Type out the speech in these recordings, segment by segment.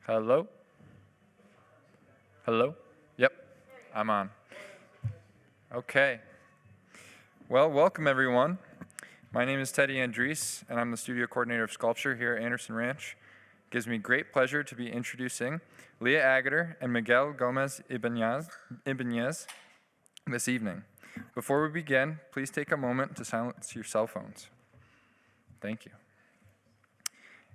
Hello? Hello? Yep, I'm on. Okay. Well, welcome everyone. My name is Teddy Andres, and I'm the studio coordinator of sculpture here at Anderson Ranch. It gives me great pleasure to be introducing Leah Aegerter and Miguel Gomez-Ibanez this evening. Before we begin, please take a moment to silence your cell phones. Thank you.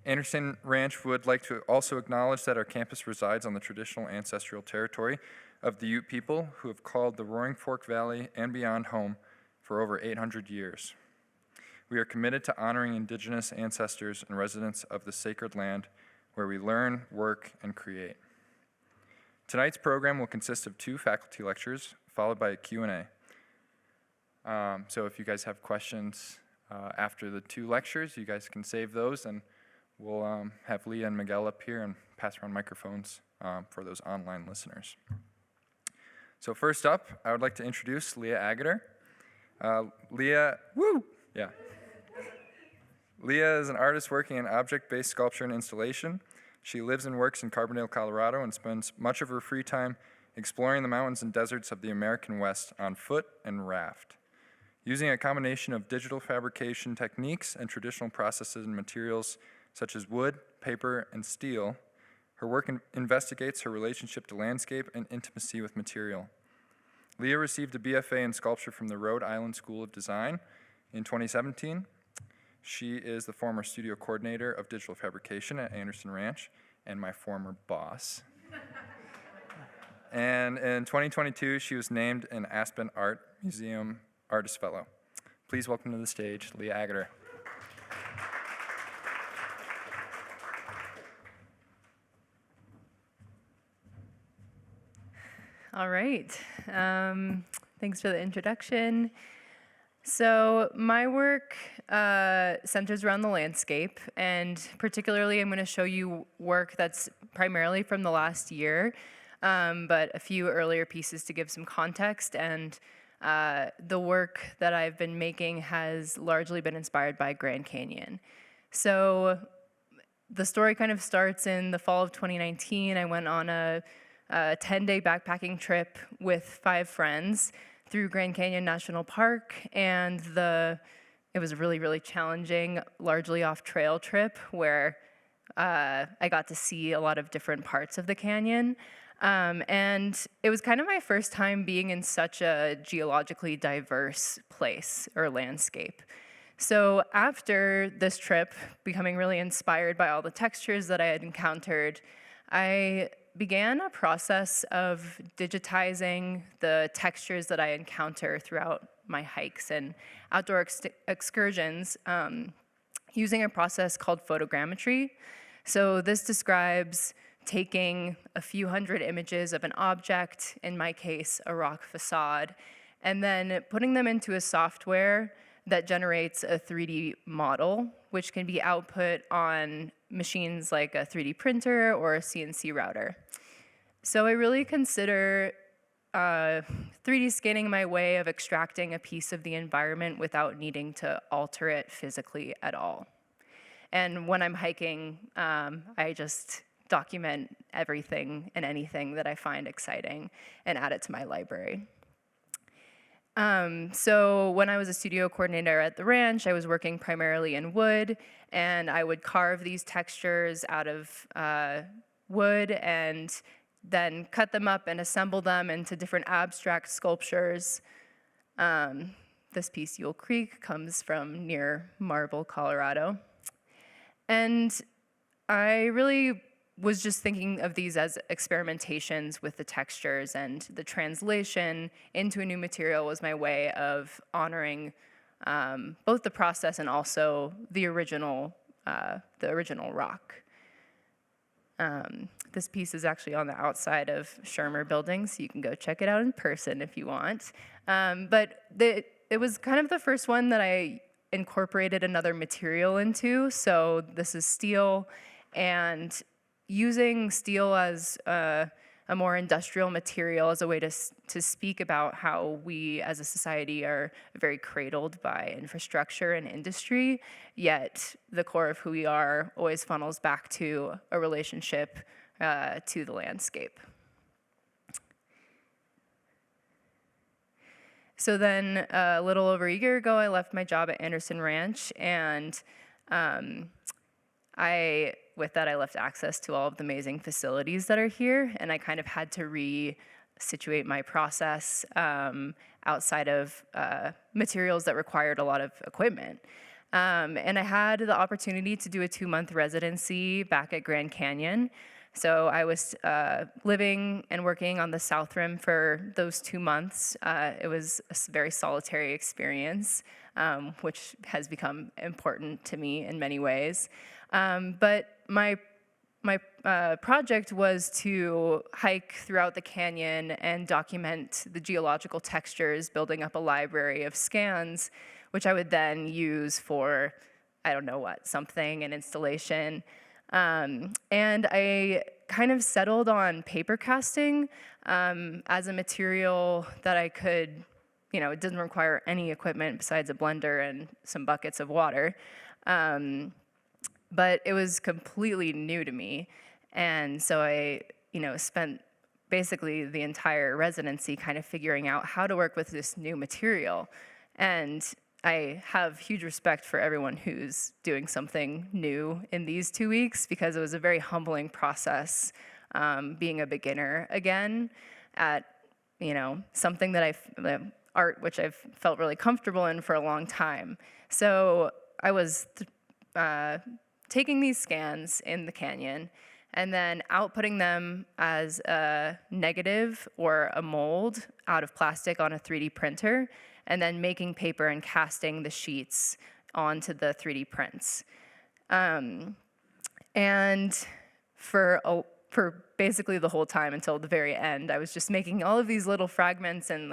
Anderson Ranch would like to also acknowledge that our campus resides on the traditional ancestral territory of the Ute people who have called the Roaring Fork Valley and beyond home for over 800 years. We are committed to honoring indigenous ancestors and residents of the sacred land where we learn, work, and create. Tonight's program will consist of 2 faculty lectures followed by a Q&A. So if you guys have questions after the 2 lectures, you guys can save those, and we'll have Leah and Miguel up here and pass around microphones for those online listeners. So first up, I would like to introduce Leah Aegerter. Leah is an artist working in object-based sculpture and installation. She lives and works in Carbondale, Colorado, and spends much of her free time exploring the mountains and deserts of the American West on foot and raft. Using a combination of digital fabrication techniques and traditional processes and materials such as wood, paper, and steel, her work investigates her relationship to landscape and intimacy with material. Leah received a BFA in sculpture from the Rhode Island School of Design in 2017. She is the former studio coordinator of digital fabrication at Anderson Ranch and my former boss. And in 2022, she was named an Aspen Art Museum Artist Fellow. Please welcome to the stage, Leah Aegerter. All right. Thanks for the introduction. So my work centers around the landscape, and particularly I'm going to show you work that's primarily from the last year, but a few earlier pieces to give some context. And the work that I've been making has largely been inspired by Grand Canyon. So the story kind of starts in the fall of 2019. I went on a 10-day backpacking trip with 5 friends through Grand Canyon National Park, and it was a really, really challenging, largely off-trail trip where I got to see a lot of different parts of the canyon. And it was kind of my first time being in such a geologically diverse place or landscape. So after this trip, becoming really inspired by all the textures that I had encountered, I began a process of digitizing the textures that I encounter throughout my hikes and outdoor excursions using a process called photogrammetry. So this describes taking a few hundred images of an object, in my case, a rock facade, and then putting them into a software that generates a 3D model, which can be output on machines like a 3D printer or a CNC router. So I really consider 3D scanning my way of extracting a piece of the environment without needing to alter it physically at all. And when I'm hiking, I just document everything and anything that I find exciting and add it to my library. So when I was a studio coordinator at the ranch, I was working primarily in wood, and I would carve these textures out of wood and then cut them up and assemble them into different abstract sculptures. This piece, Yule Creek, comes from near Marble, Colorado. And I really was just thinking of these as experimentations with the textures, and the translation into a new material was my way of honoring both the process and also the original rock. This piece is actually on the outside of Shermer Building, so you can go check it out in person if you want. But it was kind of the first one that I incorporated another material into. So this is steel, and using steel as a more industrial material as a way to speak about how we as a society are very cradled by infrastructure and industry, yet the core of who we are always funnels back to a relationship to the landscape. So then a little over a year ago, I left my job at Anderson Ranch, and with that, I left access to all of the amazing facilities that are here, and I kind of had to re-situate my process outside of materials that required a lot of equipment. And I had the opportunity to do a 2-month residency back at Grand Canyon. So I was living and working on the South Rim for those 2 months. It was a very solitary experience, which has become important to me in many ways. But my project was to hike throughout the canyon and document the geological textures, building up a library of scans, which I would then use for, I don't know what, something, an installation. And I kind of settled on paper casting as a material that I could, it doesn't require any equipment besides a blender and some buckets of water. But it was completely new to me. And so I, spent basically the entire residency kind of figuring out how to work with this new material. And I have huge respect for everyone who's doing something new in these 2 weeks, because it was a very humbling process being a beginner again at, something that art which I've felt really comfortable in for a long time. So I was taking these scans in the canyon and then outputting them as a negative or a mold out of plastic on a 3D printer, and then making paper and casting the sheets onto the 3D prints. And for basically the whole time until the very end, I was just making all of these little fragments and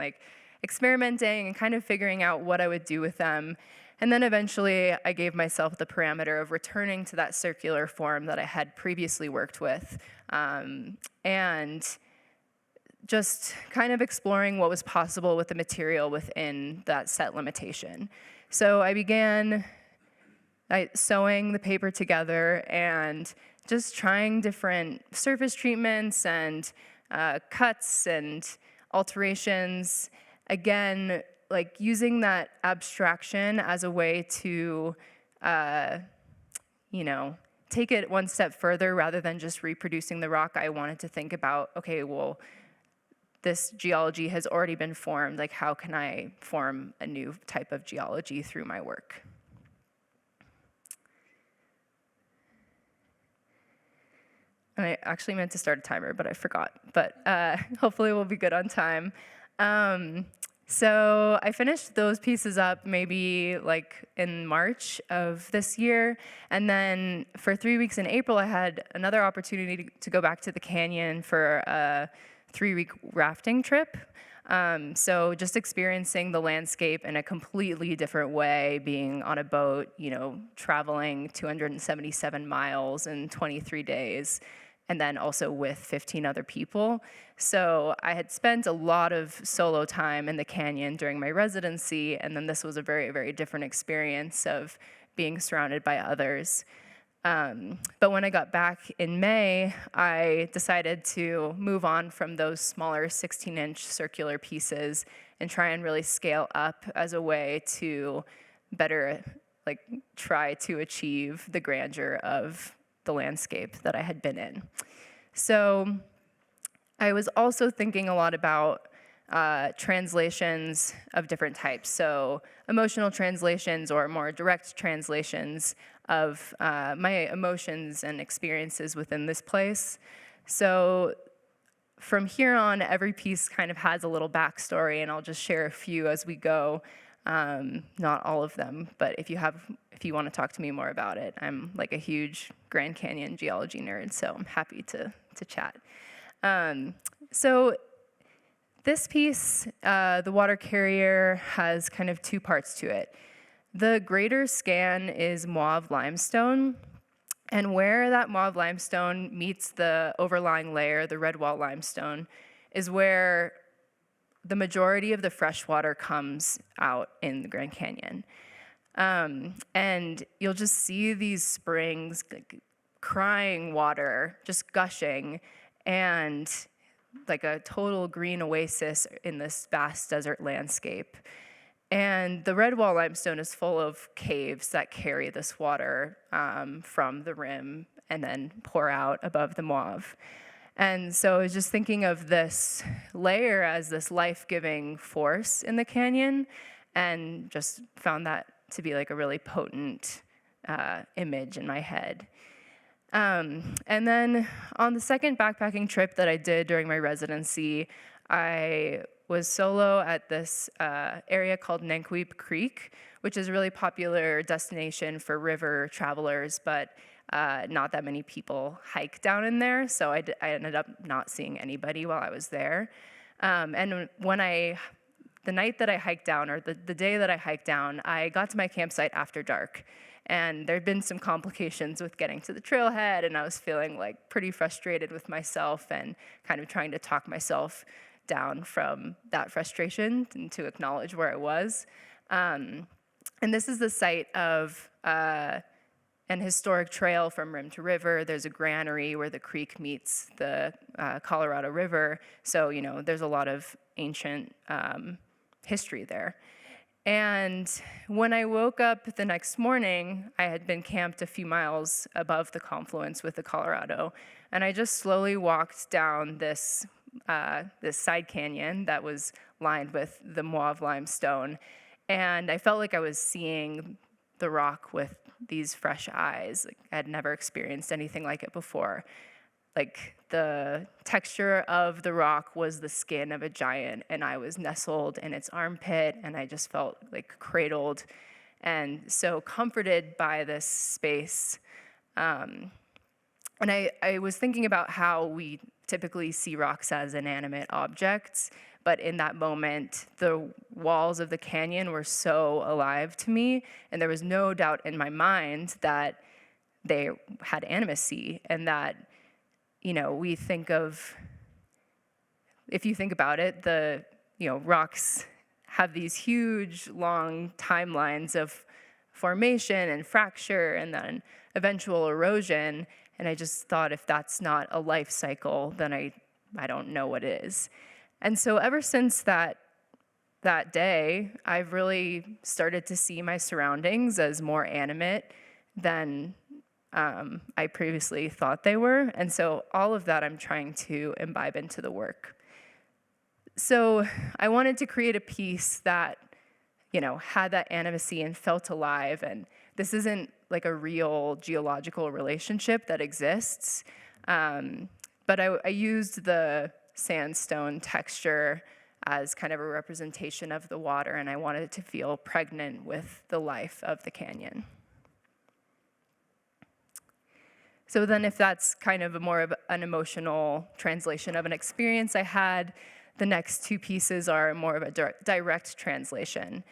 experimenting and kind of figuring out what I would do with them. And then eventually I gave myself the parameter of returning to that circular form that I had previously worked with, and just kind of exploring what was possible with the material within that set limitation. So I began sewing the paper together and just trying different surface treatments and cuts and alterations. Again, using that abstraction as a way to, take it one step further rather than just reproducing the rock. I wanted to think about, okay, well, this geology has already been formed. How can I form a new type of geology through my work? I actually meant to start a timer, but I forgot. But hopefully we'll be good on time. So I finished those pieces up maybe in March of this year. And then for 3 weeks in April, I had another opportunity to go back to the canyon for a 3-week rafting trip. So just experiencing the landscape in a completely different way, being on a boat, traveling 277 miles in 23 days. And then also with 15 other people. So I had spent a lot of solo time in the canyon during my residency, and then this was a very, very different experience of being surrounded by others. But when I got back in May, I decided to move on from those smaller 16-inch circular pieces and try and really scale up as a way to better try to achieve the grandeur of the landscape that I had been in. So I was also thinking a lot about translations of different types. So emotional translations or more direct translations of my emotions and experiences within this place. So from here on, every piece kind of has a little backstory, and I'll just share a few as we go. Not all of them, but if you want to talk to me more about it, I'm a huge Grand Canyon geology nerd, so I'm happy to chat. So this piece, the water carrier, has kind of 2 parts to it. The greater scan is mauve limestone, and where that mauve limestone meets the overlying layer, the red wall limestone, is where the majority of the fresh water comes out in the Grand Canyon. And you'll just see these springs crying water, just gushing, and like a total green oasis in this vast desert landscape. And the red wall limestone is full of caves that carry this water from the rim and then pour out above the Mauve. And so I was just thinking of this layer as this life-giving force in the canyon, and just found that to be like a really potent image in my head. And then on the second backpacking trip that I did during my residency, I was solo at this area called Nanqueep Creek, which is a really popular destination for river travelers, but not that many people hike down in there, so I ended up not seeing anybody while I was there. And the night that I hiked down, or the day that I hiked down, I got to my campsite after dark. And there'd been some complications with getting to the trailhead, and I was feeling like pretty frustrated with myself and kind of trying to talk myself down from that frustration and to acknowledge where I was. And this is the site of an historic trail from rim to river. There's a granary where the creek meets the Colorado River. So, there's a lot of ancient history there. And when I woke up the next morning, I had been camped a few miles above the confluence with the Colorado. And I just slowly walked down this side canyon that was lined with the Mauve limestone. And I felt like I was seeing the rock with these fresh eyes. Like, I had never experienced anything like it before. Like, the texture of the rock was the skin of a giant, and I was nestled in its armpit, and I just felt like cradled and so comforted by this space. And I was thinking about how we typically see rocks as inanimate objects, but in that moment, the walls of the canyon were so alive to me, and there was no doubt in my mind that they had animacy, and that, we think of, if you think about it, the rocks have these huge, long timelines of formation and fracture and then eventual erosion. And I just thought, if that's not a life cycle, then I don't know what is. And so ever since that day, I've really started to see my surroundings as more animate than I previously thought they were. And so all of that I'm trying to imbibe into the work. So I wanted to create a piece that, had that animacy and felt alive. And this isn't like a real geological relationship that exists. But I used the sandstone texture as kind of a representation of the water, and I wanted it to feel pregnant with the life of the canyon. So then, if that's kind of more of an emotional translation of an experience I had, the next two pieces are more of a direct translation,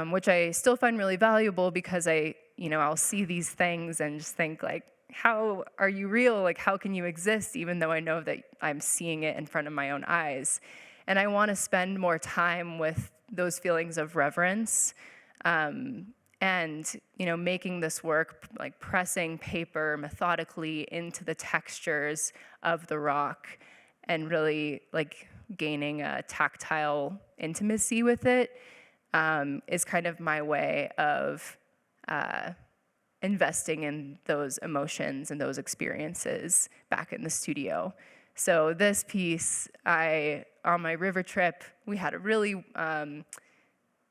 which I still find really valuable because I'll see these things and just think like, how are you real? Like, how can you exist even though I know that I'm seeing it in front of my own eyes? And I want to spend more time with those feelings of reverence, and making this work, like pressing paper methodically into the textures of the rock and really like gaining a tactile intimacy with it, is kind of my way of investing in those emotions and those experiences back in the studio. So this piece, on my river trip, we had a really,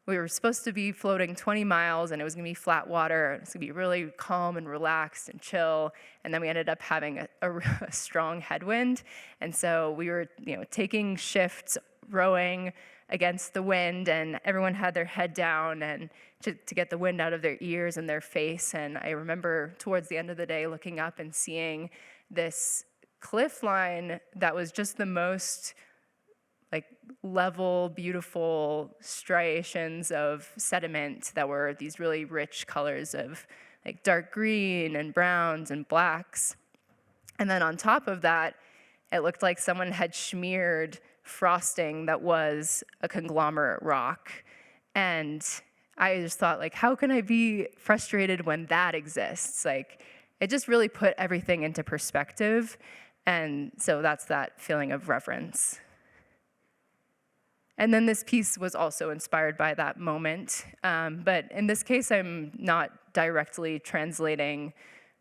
we were supposed to be floating 20 miles, and it was going to be flat water. It was going to be really calm and relaxed and chill. And then we ended up having a strong headwind. And so we were, taking shifts, rowing against the wind, and everyone had their head down and to get the wind out of their ears and their face. And I remember towards the end of the day looking up and seeing this cliff line that was just the most like level, beautiful striations of sediment that were these really rich colors of like dark green and browns and blacks. And then on top of that, it looked like someone had smeared frosting that was a conglomerate rock. And I just thought, like, how can I be frustrated when that exists? Like, it just really put everything into perspective. And so that's that feeling of reverence. And then this piece was also inspired by that moment. But in this case, I'm not directly translating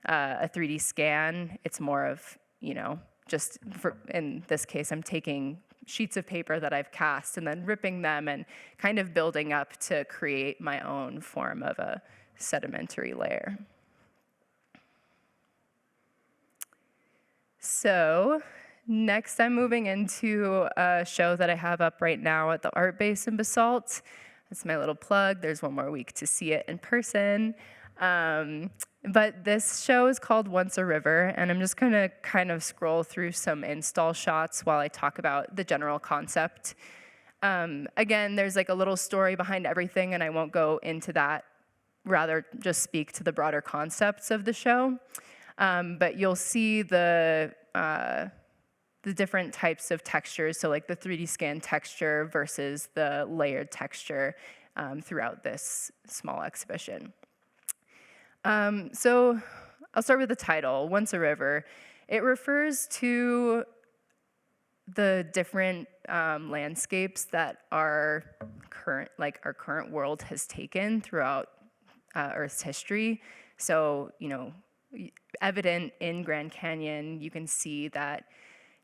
a 3D scan. It's more of, just in this case, I'm taking sheets of paper that I've cast and then ripping them and kind of building up to create my own form of a sedimentary layer. So next, I'm moving into a show that I have up right now at the Art Base in Basalt. That's my little plug. There's one more week to see it in person. But this show is called Once a River, and I'm just going to kind of scroll through some install shots while I talk about the general concept. Again, there's like a little story behind everything, and I won't go into that, rather just speak to the broader concepts of the show. But you'll see the different types of textures, so like the 3D scan texture versus the layered texture throughout this small exhibition. So I'll start with the title, Once a River. It refers to the different landscapes that our current world has taken throughout Earth's history. So, evident in Grand Canyon, you can see that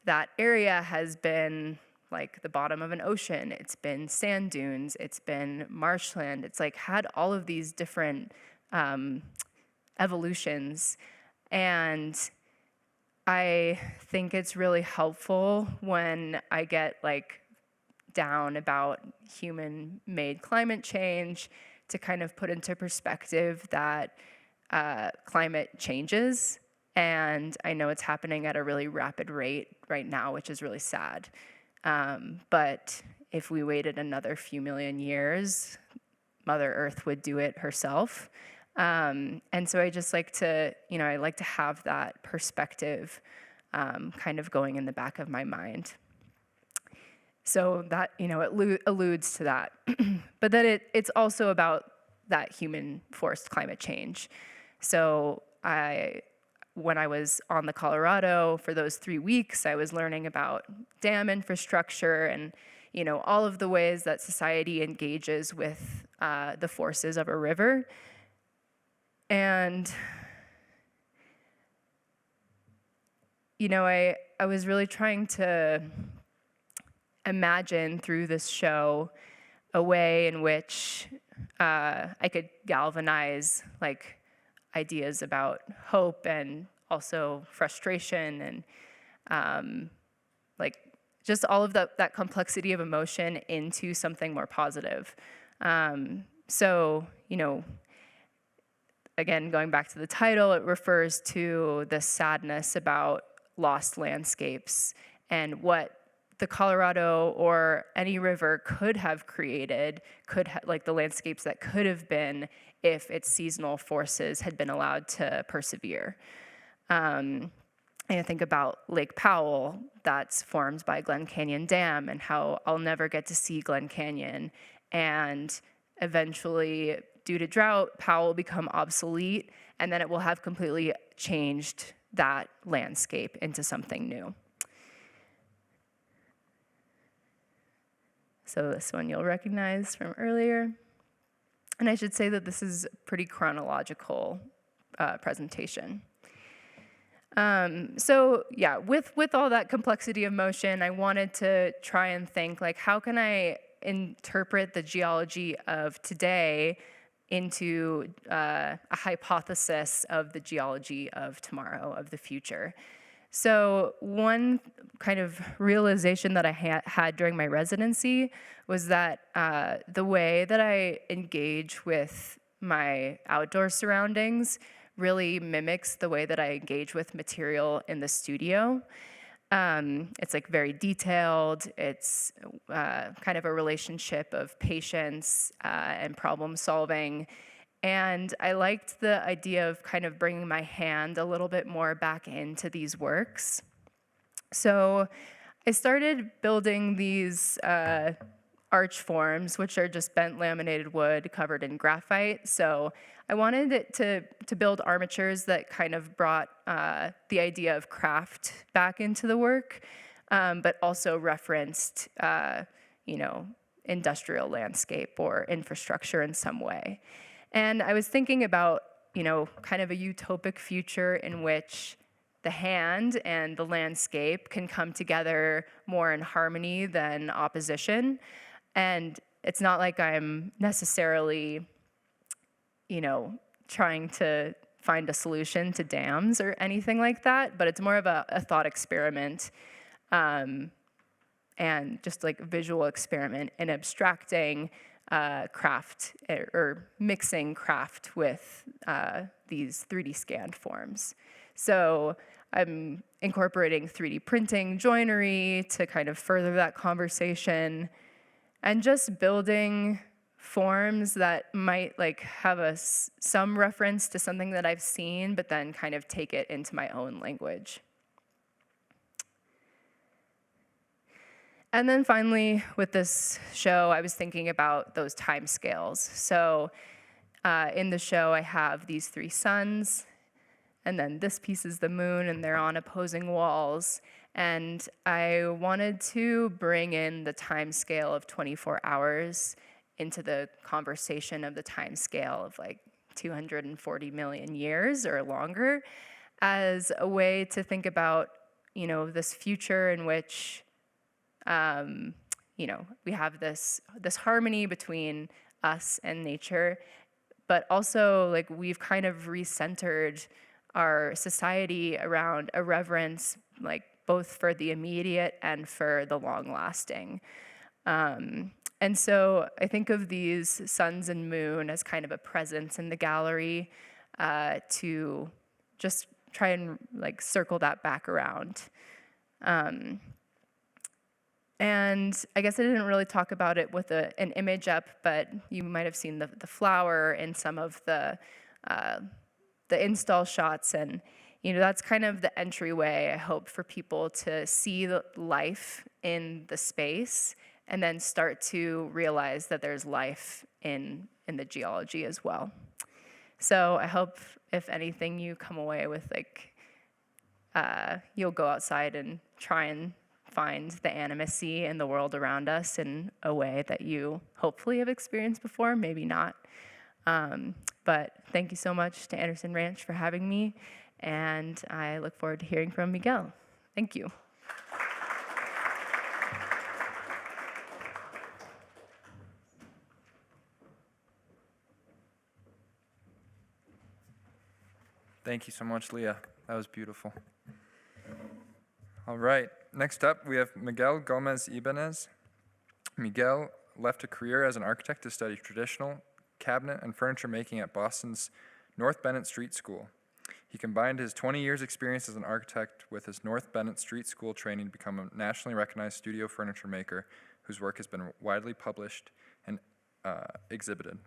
that area has been like the bottom of an ocean. It's been sand dunes. It's been marshland. It's like had all of these different evolutions. And I think it's really helpful when I get like down about human-made climate change to kind of put into perspective that climate changes, and I know it's happening at a really rapid rate right now, which is really sad. But if we waited another few million years, Mother Earth would do it herself. And so I just like to, I like to have that perspective kind of going in the back of my mind. So that, it alludes to that. But then it's also about that human-forced climate change. So when I was on the Colorado for those 3 weeks, I was learning about dam infrastructure and, all of the ways that society engages with the forces of a river. And, I was really trying to imagine through this show a way in which I could galvanize like ideas about hope and also frustration and like just all of that complexity of emotion into something more positive. So, again, going back to the title, it refers to the sadness about lost landscapes and what the Colorado or any river could have created, like the landscapes that could have been if its seasonal forces had been allowed to persevere. And I think about Lake Powell that's formed by Glen Canyon Dam and how I'll never get to see Glen Canyon. And eventually, due to drought, Powell will become obsolete, and then it will have completely changed that landscape into something new. So this one you'll recognize from earlier. And I should say that this is a pretty chronological presentation. So yeah, with all that complexity of motion, I wanted to try and think, like, how can I interpret the geology of today into a hypothesis of the geology of tomorrow, of the future? So one kind of realization that I had during my residency was that the way that I engage with my outdoor surroundings really mimics the way that I engage with material in the studio. It's like very detailed. It's kind of a relationship of patience and problem solving. And I liked the idea of kind of bringing my hand a little bit more back into these works. So I started building these arch forms, which are just bent laminated wood covered in graphite. So I wanted it to build armatures that kind of brought the idea of craft back into the work, but also referenced, industrial landscape or infrastructure in some way. And I was thinking about, kind of a utopic future in which the hand and the landscape can come together more in harmony than opposition. And it's not like I'm necessarily, trying to find a solution to dams or anything like that, but it's more of a thought experiment and just like a visual experiment in abstracting craft or mixing craft with these 3D scanned forms. So I'm incorporating 3D printing, joinery to kind of further that conversation, and just building forms that might like have some reference to something that I've seen, but then kind of take it into my own language. And then finally, with this show, I was thinking about those time scales. So in the show, I have these 3 suns, and then this piece is the moon, and they're on opposing walls. And I wanted to bring in the time scale of 24 hours into the conversation of the time scale of like 240 million years or longer, as a way to think about, this future in which, we have this harmony between us and nature, but also like we've kind of recentered our society around a reverence, like both for the immediate and for the long-lasting. And so I think of these suns and moon as kind of a presence in the gallery to just try and like circle that back around. And I guess I didn't really talk about it with an image up, but you might have seen the flower in some of the install shots, and that's kind of the entryway, I hope, for people to see the life in the space and then start to realize that there's life in the geology as well. So I hope, if anything, you come away with like, you'll go outside and try and find the animacy in the world around us in a way that you hopefully have experienced before, maybe not. But thank you so much to Anderson Ranch for having me, and I look forward to hearing from Miguel. Thank you. Thank you so much, Leah. That was beautiful. All right, next up we have Miguel Gomez-Ibanez. Miguel left a career as an architect to study traditional cabinet and furniture making at Boston's North Bennett Street School. He combined his 20 years experience as an architect with his North Bennett Street School training to become a nationally recognized studio furniture maker whose work has been widely published and exhibited.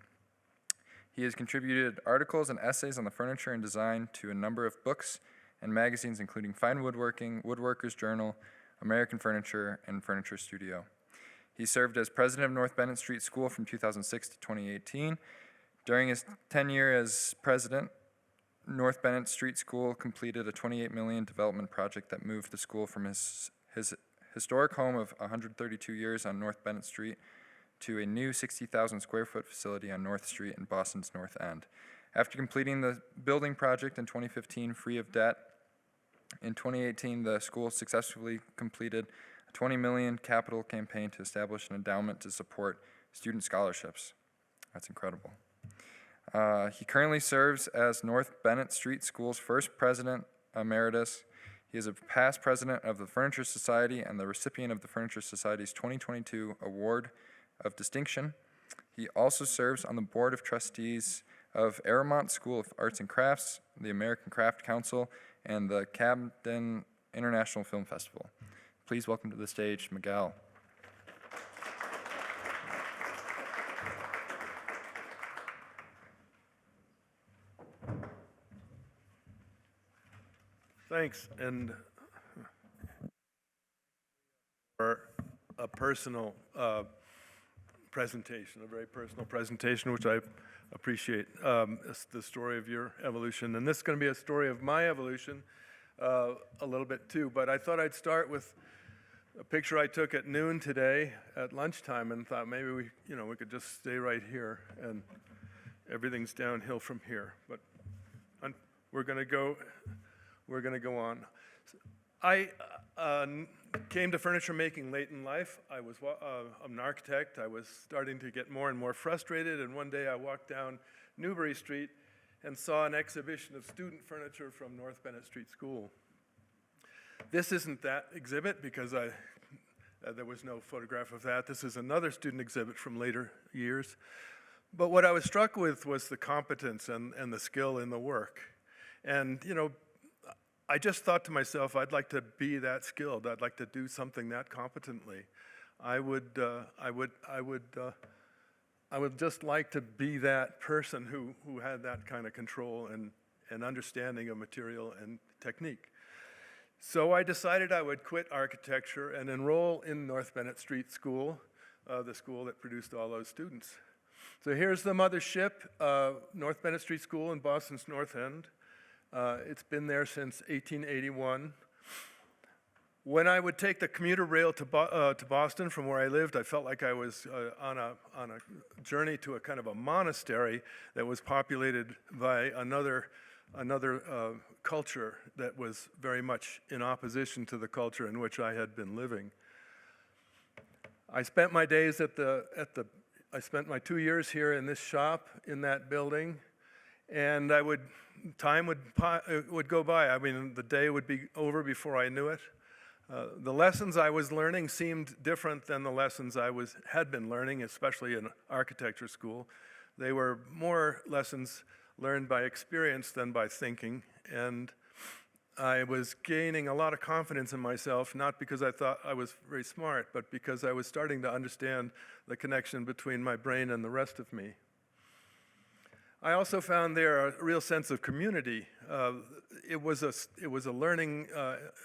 He has contributed articles and essays on the furniture and design to a number of books and magazines, including Fine Woodworking, Woodworker's Journal, American Furniture, and Furniture Studio. He served as president of North Bennett Street School from 2006 to 2018. During his tenure as president, North Bennett Street School completed a $28 million development project that moved the school from his historic home of 132 years on North Bennett Street to a new 60,000 square foot facility on North Street in Boston's North End. After completing the building project in 2015 free of debt, in 2018 the school successfully completed a $20 million capital campaign to establish an endowment to support student scholarships. That's incredible. He currently serves as North Bennett Street School's first president emeritus. He is a past president of the Furniture Society and the recipient of the Furniture Society's 2022 Award of Distinction. He also serves on the Board of Trustees of Aramont School of Arts and Crafts, the American Craft Council, and the Camden International Film Festival. Please welcome to the stage, Miguel. Thanks, and for a personal presentation, a very personal presentation, which I appreciate the story of your evolution. And this is going to be a story of my evolution a little bit too. But I thought I'd start with a picture I took at noon today at lunchtime, and thought maybe we could just stay right here, and everything's downhill from here. But we're going to go on. I came to furniture making late in life. I was I'm an architect. I was starting to get more and more frustrated, and one day I walked down Newbury Street and saw an exhibition of student furniture from North Bennett Street School. This isn't that exhibit because there was no photograph of that. This is another student exhibit from later years. But what I was struck with was the competence and the skill in the work. And, I just thought to myself, I'd like to be that skilled. I'd like to do something that competently. I would just like to be that person who had that kind of control and understanding of material and technique. So I decided I would quit architecture and enroll in North Bennett Street School, the school that produced all those students. So here's the mothership, North Bennett Street School in Boston's North End. It's been there since 1881. When I would take the commuter rail to Boston from where I lived, I felt like I was on a journey to a kind of a monastery that was populated by another culture that was very much in opposition to the culture in which I had been living. I spent my days I spent my 2 years here in this shop in that building, and time would go by. I mean, the day would be over before I knew it. The lessons I was learning seemed different than the lessons I had been learning, especially in architecture school. They were more lessons learned by experience than by thinking, and I was gaining a lot of confidence in myself, not because I thought I was very smart, but because I was starting to understand the connection between my brain and the rest of me. I also found there a real sense of community. It was a learning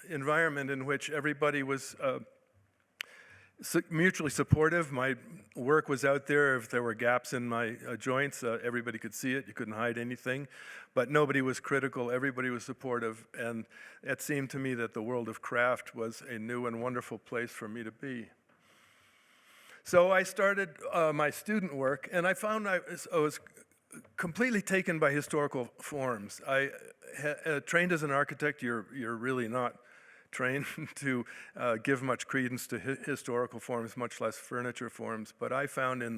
environment in which everybody was mutually supportive. My work was out there. If there were gaps in my joints, everybody could see it. You couldn't hide anything. But nobody was critical. Everybody was supportive. And it seemed to me that the world of craft was a new and wonderful place for me to be. So I started my student work, and I found I was completely taken by historical forms. I trained as an architect. You're really not trained to give much credence to historical forms, much less furniture forms. But I found in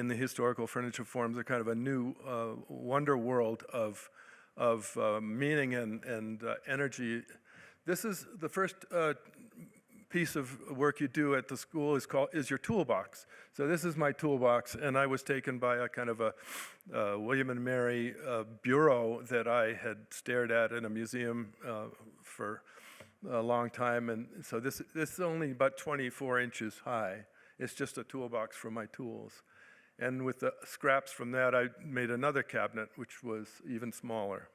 the historical furniture forms a kind of a new wonder world of meaning and energy. This is the first piece of work you do at the school is your toolbox. So this is my toolbox, and I was taken by a kind of a William and Mary bureau that I had stared at in a museum for a long time, and so this is only about 24 inches high. It's just a toolbox for my tools. And with the scraps from that, I made another cabinet, which was even smaller.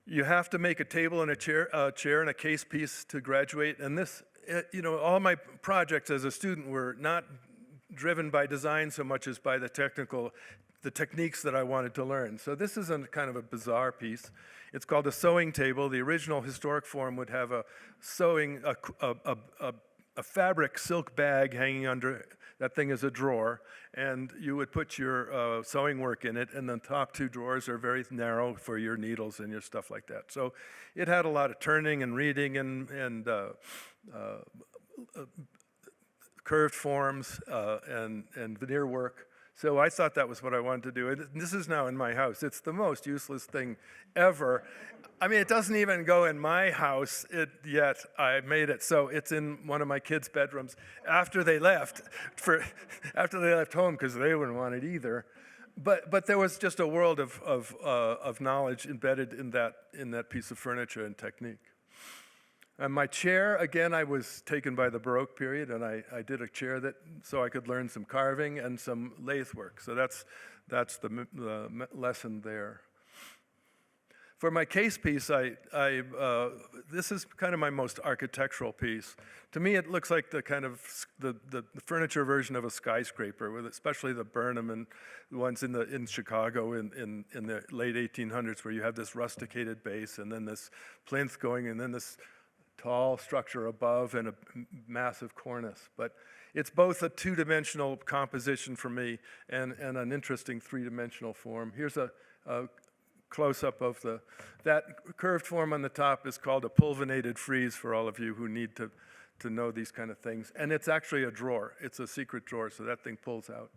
You have to make a table and a chair and a case piece to graduate. And this, all my projects as a student were not driven by design so much as by the techniques that I wanted to learn. So this is a kind of a bizarre piece. It's called a sewing table. The original historic form would have a fabric silk bag hanging under. That thing is a drawer, and you would put your sewing work in it, and the top two drawers are very narrow for your needles and your stuff like that. So it had a lot of turning and reading and curved forms and veneer work. So I thought that was what I wanted to do. And this is now in my house. It's the most useless thing ever. I mean, it doesn't even go in my house yet. I made it so it's in one of my kids' bedrooms after they left home, because they wouldn't want it either. But there was just a world of knowledge embedded in that piece of furniture and technique. And my chair, again, I was taken by the Baroque period, and I did a chair so I could learn some carving and some lathe work. So that's the lesson there. For my case piece, this is kind of my most architectural piece. To me, it looks like the kind of the furniture version of a skyscraper, with especially the Burnham and the ones in Chicago in the late 1800s, where you have this rusticated base and then this plinth going and then this tall structure above and a massive cornice. But it's both a two-dimensional composition for me and an interesting three-dimensional form. Here's a close-up of that curved form on the top is called a pulvinated frieze for all of you who need to know these kind of things. And it's actually a drawer. It's a secret drawer, so that thing pulls out.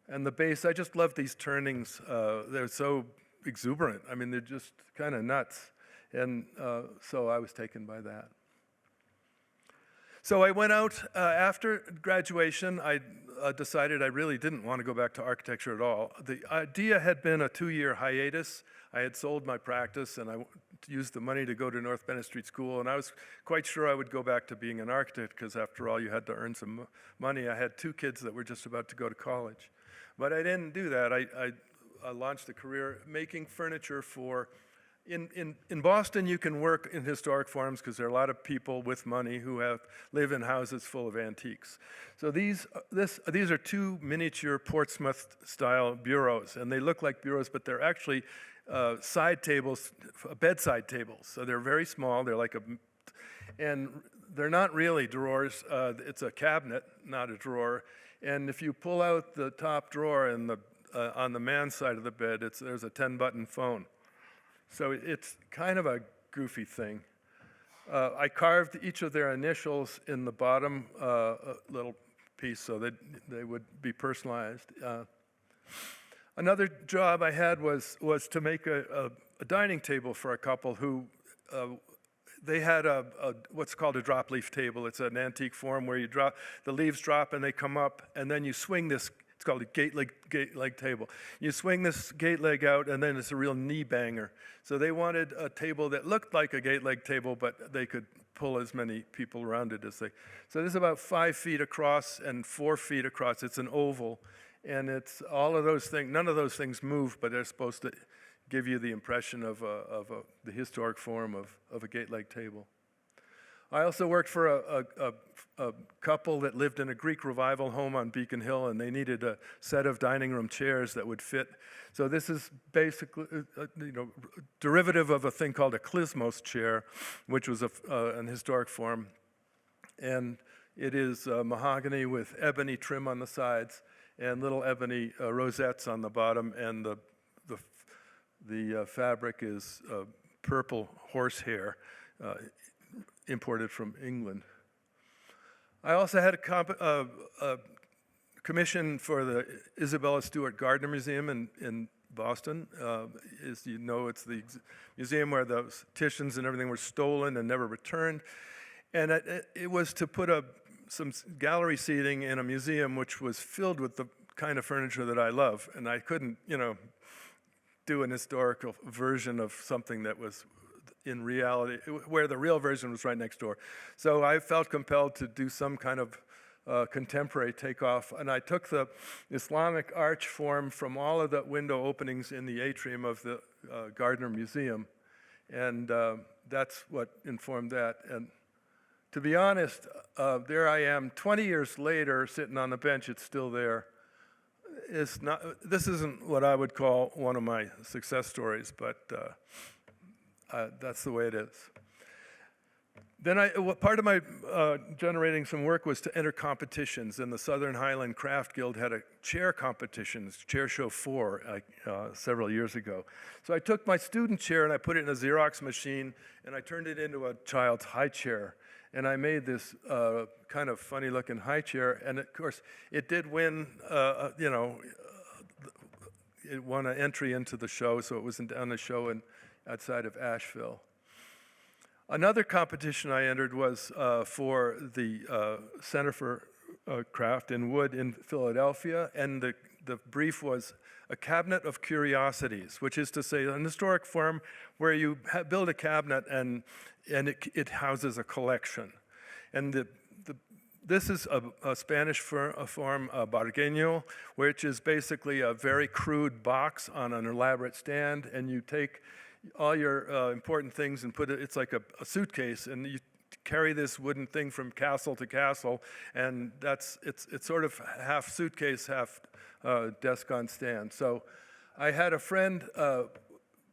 And the base, I just love these turnings. They're so exuberant. I mean, they're just kind of nuts. And so I was taken by that. So I went out after graduation. I decided I really didn't want to go back to architecture at all. The idea had been a 2-year hiatus. I had sold my practice and I used the money to go to North Bennett Street School, and I was quite sure I would go back to being an architect because after all you had to earn some money. I had 2 kids that were just about to go to college. But I didn't do that. I launched a career making furniture for In Boston, you can work in historic forms because there are a lot of people with money who live in houses full of antiques. So these are 2 miniature Portsmouth-style bureaus, and they look like bureaus, but they're actually side tables, bedside tables. So they're very small. They're like and they're not really drawers. It's a cabinet, not a drawer. And if you pull out the top drawer on the man's side of the bed, there's a 10-button phone. So it's kind of a goofy thing. I carved each of their initials in the bottom little piece so that they would be personalized. Another job I had was to make a dining table for a couple who, they had what's called a drop leaf table. It's an antique form where the leaves drop and they come up, and then you swing this. It's called a gate leg table. You swing this gate leg out, and then it's a real knee banger. So they wanted a table that looked like a gate leg table, but they could pull as many people around it as they. So this is about 5 feet across and 4 feet across. It's an oval, and it's all of those things. None of those things move, but they're supposed to give you the impression of the historic form of a gate leg table. I also worked for a couple that lived in a Greek revival home on Beacon Hill, and they needed a set of dining room chairs that would fit. So this is basically derivative of a thing called a klizmos chair, which was an historic form. And it is mahogany with ebony trim on the sides and little ebony rosettes on the bottom, and the fabric is purple horsehair, imported from England. I also had a commission for the Isabella Stewart Gardner Museum in Boston. As you know, it's the museum where those Titians and everything were stolen and never returned. And it was to put some gallery seating in a museum which was filled with the kind of furniture that I love. And I couldn't, do an historical version of something that was in reality, where the real version was right next door. So I felt compelled to do some kind of contemporary takeoff, and I took the Islamic arch form from all of the window openings in the atrium of the Gardner Museum, and that's what informed that. And to be honest, there I am 20 years later, sitting on the bench, it's still there. This isn't what I would call one of my success stories, but that's the way it is. Then part of my generating some work was to enter competitions, and the Southern Highland Craft Guild had a chair competition, Chair Show 4, several years ago. So I took my student chair and I put it in a Xerox machine, and I turned it into a child's high chair. And I made this kind of funny-looking high chair, and of course, it did win, it won an entry into the show, so it was on the show outside of Asheville. Another competition I entered was for the Center for Craft in Wood in Philadelphia, and the brief was a cabinet of curiosities, which is to say an historic form where you build a cabinet and it houses a collection. And this is a Spanish form, bargueño, which is basically a very crude box on an elaborate stand, and you take all your important things and put it, it's like a suitcase, and you carry this wooden thing from castle to castle, and it's sort of half suitcase, half desk on stand. So I had a friend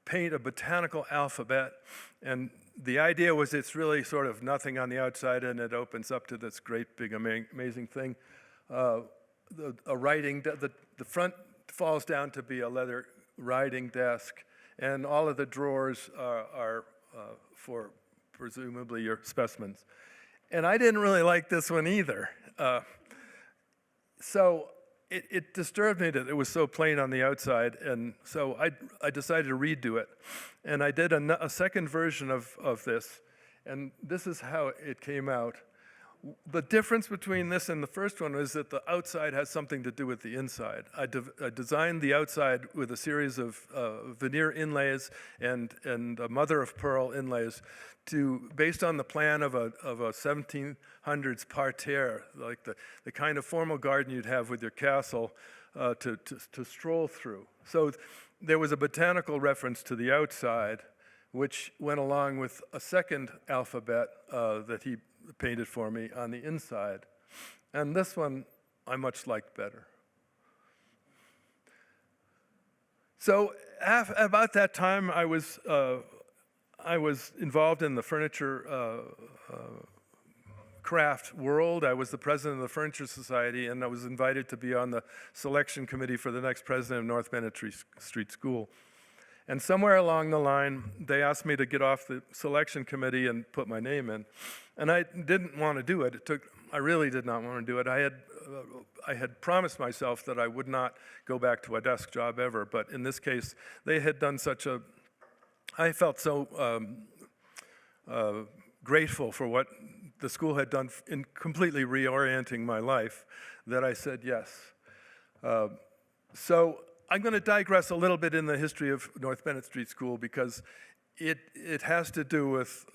paint a botanical alphabet, and the idea was it's really sort of nothing on the outside, and it opens up to this great big amazing thing. The front falls down to be a leather writing desk, and all of the drawers are for presumably your specimens. And I didn't really like this one either. So it disturbed me that it was so plain on the outside, and so I decided to redo it. And I did a second version of this, and this is how it came out. The difference between this and the first one is that the outside has something to do with the inside. I designed the outside with a series of veneer inlays and a mother of pearl inlays based on the plan of a 1700s parterre, like the kind of formal garden you'd have with your castle to stroll through. So there was a botanical reference to the outside, which went along with a second alphabet that he painted for me on the inside. And this one I much liked better. So about that time, I was involved in the furniture craft world. I was the president of the Furniture Society, and I was invited to be on the selection committee for the next president of North Bennett Street School. And somewhere along the line, they asked me to get off the selection committee and put my name in. And I didn't want to do it. I really did not want to do it. I had promised myself that I would not go back to a desk job ever. But in this case, they had done I felt so grateful for what the school had done in completely reorienting my life that I said yes. So I'm going to digress a little bit in the history of North Bennett Street School because it has to do with,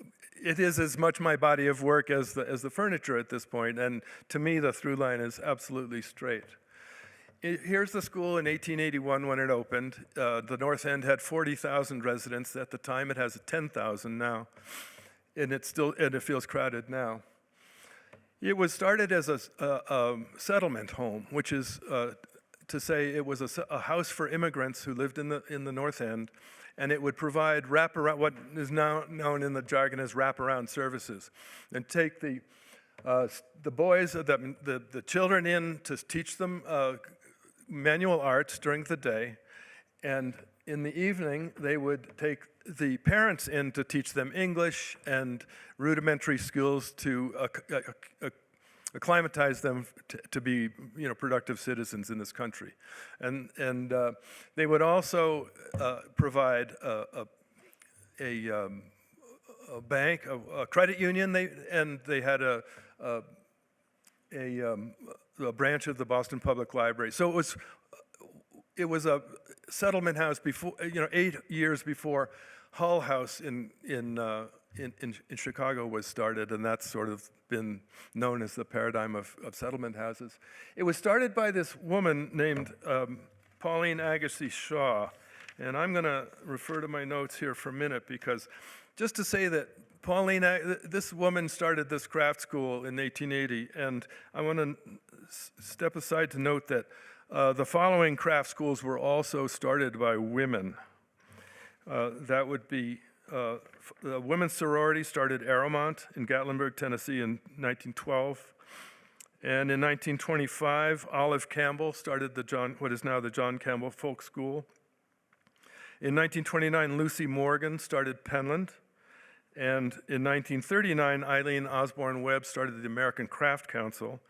it is as much my body of work as the furniture at this point, and to me the through line is absolutely straight. Here's the school in 1881 when it opened. The North End had 40,000 residents at the time. It has 10,000 now, and it feels crowded now. It was started as a settlement home, which is to say it was a house for immigrants who lived in the North End, and it would provide wraparound, what is now known in the jargon as wraparound services, and take the boys, the children in to teach them manual arts during the day, and in the evening they would take the parents in to teach them English and rudimentary skills to acclimatize them to be, productive citizens in this country, and they would also provide a bank, a credit union. They had a branch of the Boston Public Library. So it was a settlement house before, 8 years before Hull House in Chicago was started, and that's sort of been known as the paradigm of settlement houses. It was started by this woman named Pauline Agassiz Shaw, and I'm going to refer to my notes here for a minute because just to say that this woman started this craft school in 1880, and I want to step aside to note that the following craft schools were also started by women. That would be the women's sorority started Arrowmont in Gatlinburg, Tennessee in 1912. And in 1925, Olive Campbell started what is now the John Campbell Folk School. In 1929, Lucy Morgan started Penland. And in 1939, Eileen Osborne Webb started the American Craft Council.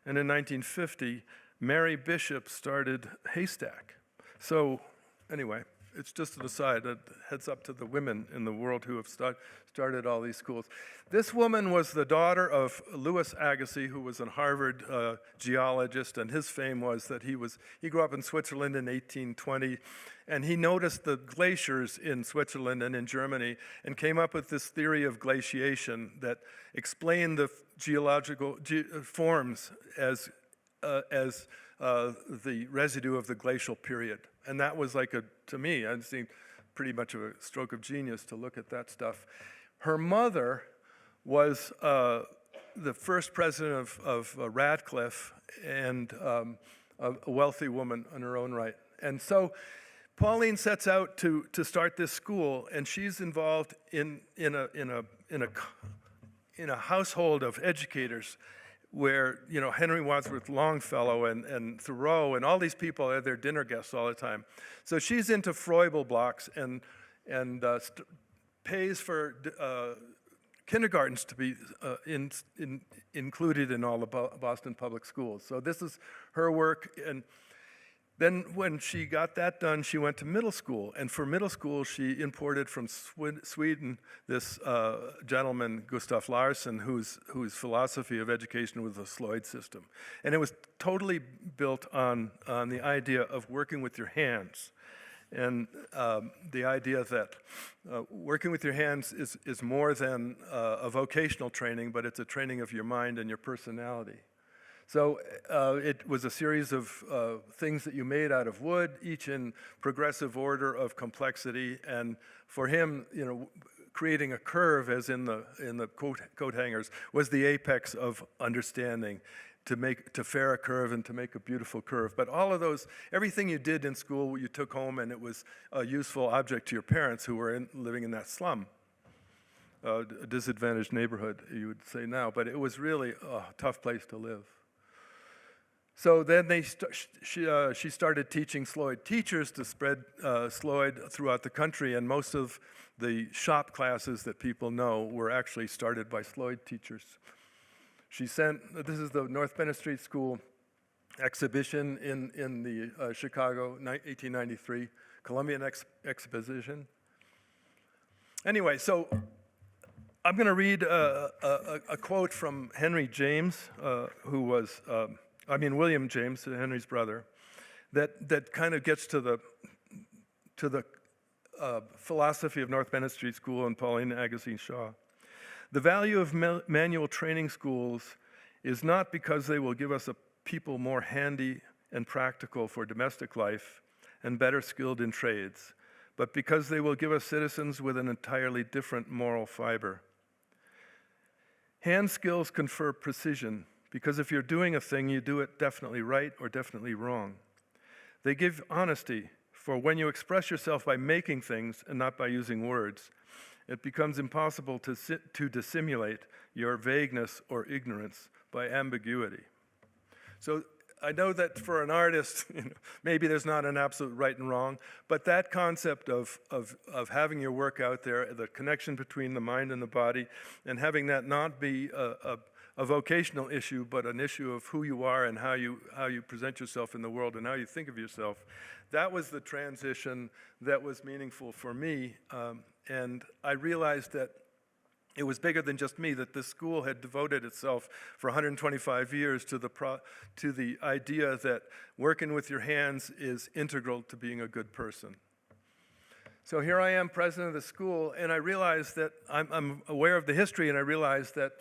And in 1950, Mary Bishop started Haystack. So anyway, it's just an aside, a heads up to the women in the world who have started all these schools. This woman was the daughter of Louis Agassiz, who was a Harvard geologist, and his fame was that he grew up in Switzerland in 1820, and he noticed the glaciers in Switzerland and in Germany, and came up with this theory of glaciation that explained the geological forms as the residue of the glacial period. And that was to me, I'd seen pretty much of a stroke of genius to look at that stuff. Her mother was the first president of Radcliffe, and a wealthy woman in her own right. And so Pauline sets out to start this school, and she's involved in a household of educators where, you know, Henry Wadsworth Longfellow and Thoreau and all these people are their dinner guests all the time. So she's into Froebel blocks and pays for kindergartens to be included in all the Boston public schools. So this is her work. And then when she got that done, she went to middle school. And for middle school, she imported from Sweden this gentleman, Gustav Larsson, whose philosophy of education was the Sloyd system. And it was totally built on the idea of working with your hands. And the idea that working with your hands is more than a vocational training, but it's a training of your mind and your personality. So it was a series of things that you made out of wood, each in progressive order of complexity. And for him, you know, creating a curve, as in the coat hangers, was the apex of understanding. To fair a curve and to make a beautiful curve. But all of those, everything you did in school, you took home, and it was a useful object to your parents who were living in that slum. A disadvantaged neighborhood, you would say now, but it was really a tough place to live. So then she started teaching Sloyd teachers to spread Sloyd throughout the country, and most of the shop classes that people know were actually started by Sloyd teachers. She this is the North Bennett Street School exhibition in the Chicago 1893 Columbian Exposition. Anyway, so I'm going to read a quote from Henry James, who was, William James, Henry's brother, that kind of gets to the philosophy of North Bennett Street School and Pauline Agassiz Shaw. The value of manual training schools is not because they will give us a people more handy and practical for domestic life and better skilled in trades, but because they will give us citizens with an entirely different moral fiber. Hand skills confer precision, because if you're doing a thing, you do it definitely right or definitely wrong. They give honesty, for when you express yourself by making things and not by using words, it becomes impossible to dissimulate your vagueness or ignorance by ambiguity. So I know that for an artist, maybe there's not an absolute right and wrong, but that concept of having your work out there, the connection between the mind and the body, and having that not be a vocational issue, but an issue of who you are and how you present yourself in the world and how you think of yourself, that was the transition that was meaningful for me. And I realized that it was bigger than just me, that this school had devoted itself for 125 years to the idea that working with your hands is integral to being a good person. So here I am, president of the school, and I realized that I'm aware of the history, and I realized that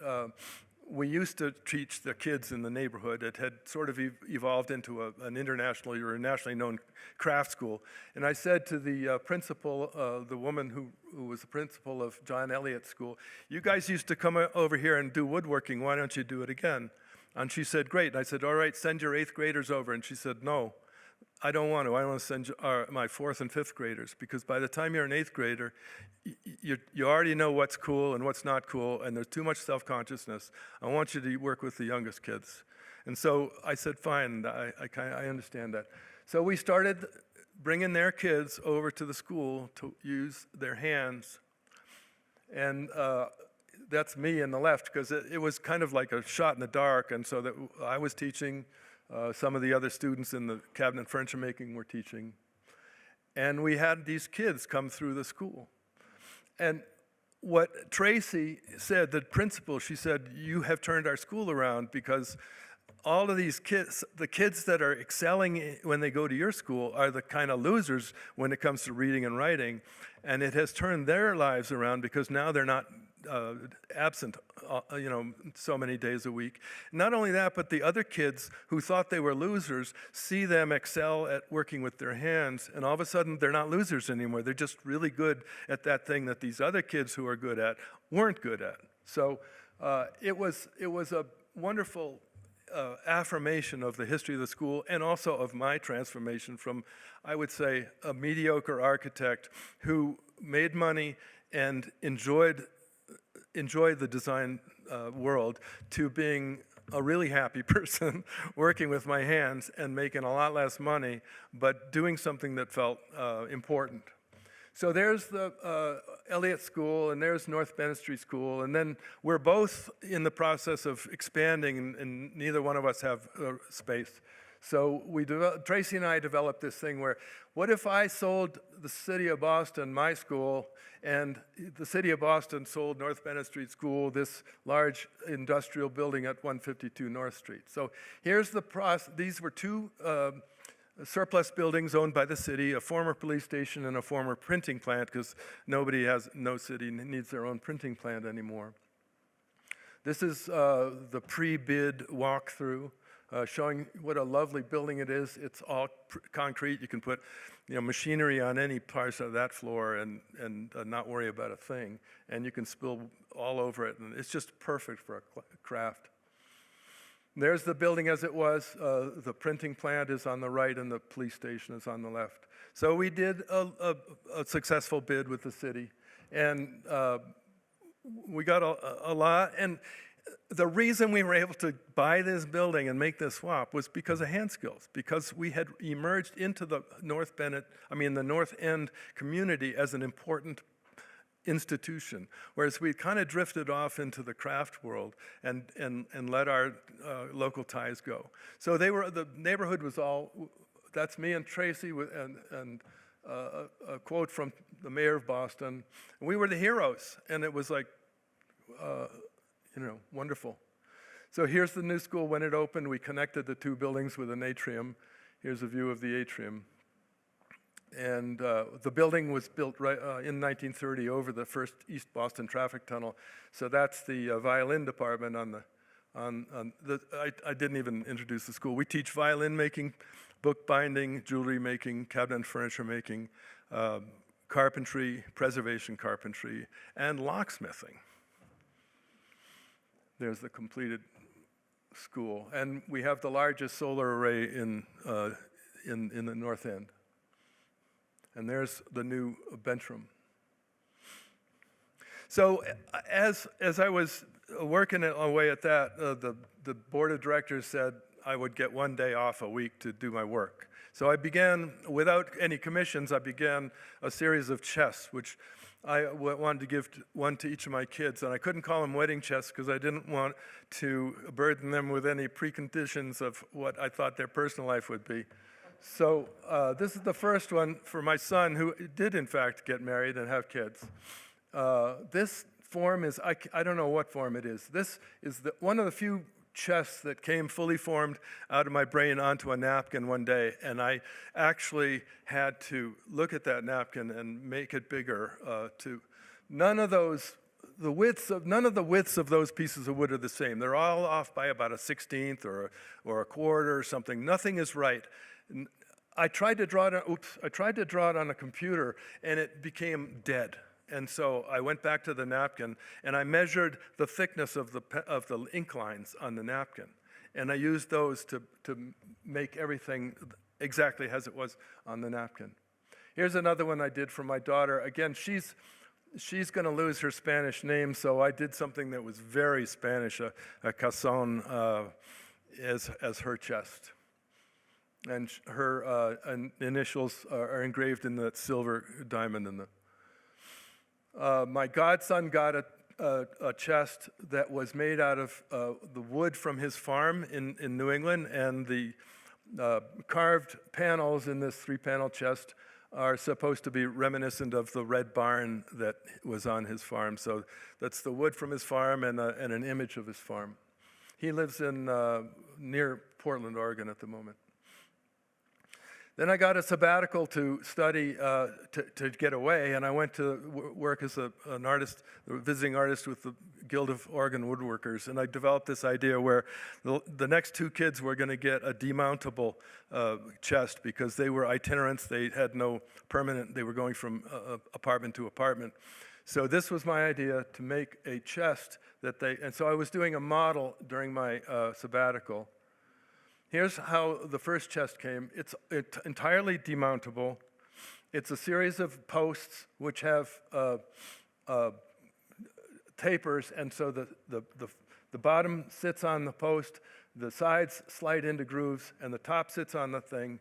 we used to teach the kids in the neighborhood. It had sort of evolved into an internationally or nationally known craft school. And I said to the principal, the woman who was the principal of John Eliot's school, "You guys used to come over here and do woodworking. Why don't you do it again?" And she said, "Great." And I said, "All right, send your 8th graders over." And she said, "No, I don't want to. I want to send my 4th and 5th graders, because by the time you're an 8th grader, you already know what's cool and what's not cool, and there's too much self-consciousness. I want you to work with the youngest kids." And so I said, fine, I understand that. So we started bringing their kids over to the school to use their hands. And that's me in the left, because it was kind of like a shot in the dark, and so that I was teaching. Some of the other students in the cabinet furniture making were teaching. And we had these kids come through the school. And what Tracy said, the principal, she said, "You have turned our school around, because all of these kids, the kids that are excelling when they go to your school, are the kind of losers when it comes to reading and writing. And it has turned their lives around, because now they're not absent so many days a week. Not only that, but the other kids who thought they were losers see them excel at working with their hands, and all of a sudden they're not losers anymore. They're just really good at that thing that these other kids who are good at weren't good at. So it was a wonderful affirmation of the history of the school and also of my transformation from, I would say, a mediocre architect who made money and enjoyed the design world to being a really happy person working with my hands and making a lot less money, but doing something that felt important. So there's the Elliott School, and there's North Bennett Street School, and then we're both in the process of expanding, and neither one of us have space. So Tracy and I developed this thing where, what if I sold the city of Boston my school, and the city of Boston sold North Bennett Street School, this large industrial building at 152 North Street. So here's the process. These were two surplus buildings owned by the city, a former police station and a former printing plant, because no city needs their own printing plant anymore. This is the pre-bid walkthrough, showing what a lovely building it is. It's all concrete. You can put machinery on any parts of that floor and not worry about a thing. And you can spill all over it, and it's just perfect for a craft. There's the building as it was. The printing plant is on the right and the police station is on the left. So we did a successful bid with the city, and we got a lot. And the reason we were able to buy this building and make this swap was because of hand skills, because we had emerged into the North End community as an important institution, whereas we kind of drifted off into the craft world and let our local ties go. So the neighborhood was all, that's me and Tracy, and a quote from the mayor of Boston. And we were the heroes, and it was like, wonderful. So here's the new school when it opened. We connected the two buildings with an atrium. Here's a view of the atrium. And the building was built right in 1930 over the first East Boston traffic tunnel. So that's the violin department I didn't even introduce the school. We teach violin making, book binding, jewelry making, cabinet and furniture making, carpentry, preservation carpentry, and locksmithing. There's the completed school. And we have the largest solar array in the North End. And there's the new bench room. So as I was working away at that, the board of directors said I would get one day off a week to do my work. So I began, without any commissions, I began a series of chests, which I wanted to give one to each of my kids. And I couldn't call them wedding chests because I didn't want to burden them with any preconditions of what I thought their personal life would be. So this is the first one for my son, who did in fact get married and have kids. This form is, I don't know what form it is. This is one of the few chests that came fully formed out of my brain onto a napkin one day, and I actually had to look at that napkin and make it bigger. None of the widths of those pieces of wood are the same. They're all off by about a 1/16 or a quarter or something. Nothing is right. I tried to draw it on a computer, and it became dead. And so I went back to the napkin, and I measured the thickness of the ink lines on the napkin. And I used those to make everything exactly as it was on the napkin. Here's another one I did for my daughter. Again, she's going to lose her Spanish name, so I did something that was very Spanish, a cazón as her chest. And her initials are engraved in that silver diamond in the. My godson got a chest that was made out of the wood from his farm in New England, and the carved panels in this 3-panel chest are supposed to be reminiscent of the red barn that was on his farm. So that's the wood from his farm and an image of his farm. He lives in near Portland, Oregon at the moment. Then I got a sabbatical to study, to get away, and I went to work as an artist, a visiting artist with the Guild of Oregon Woodworkers, and I developed this idea where the next 2 kids were going to get a demountable chest because they were itinerants, they had no permanent, they were going from apartment to apartment. So this was my idea, to make a chest and so I was doing a model during my sabbatical. Here's how the first chest came. It's entirely demountable. It's a series of posts which have tapers, and so the bottom sits on the post, the sides slide into grooves, and the top sits on the thing,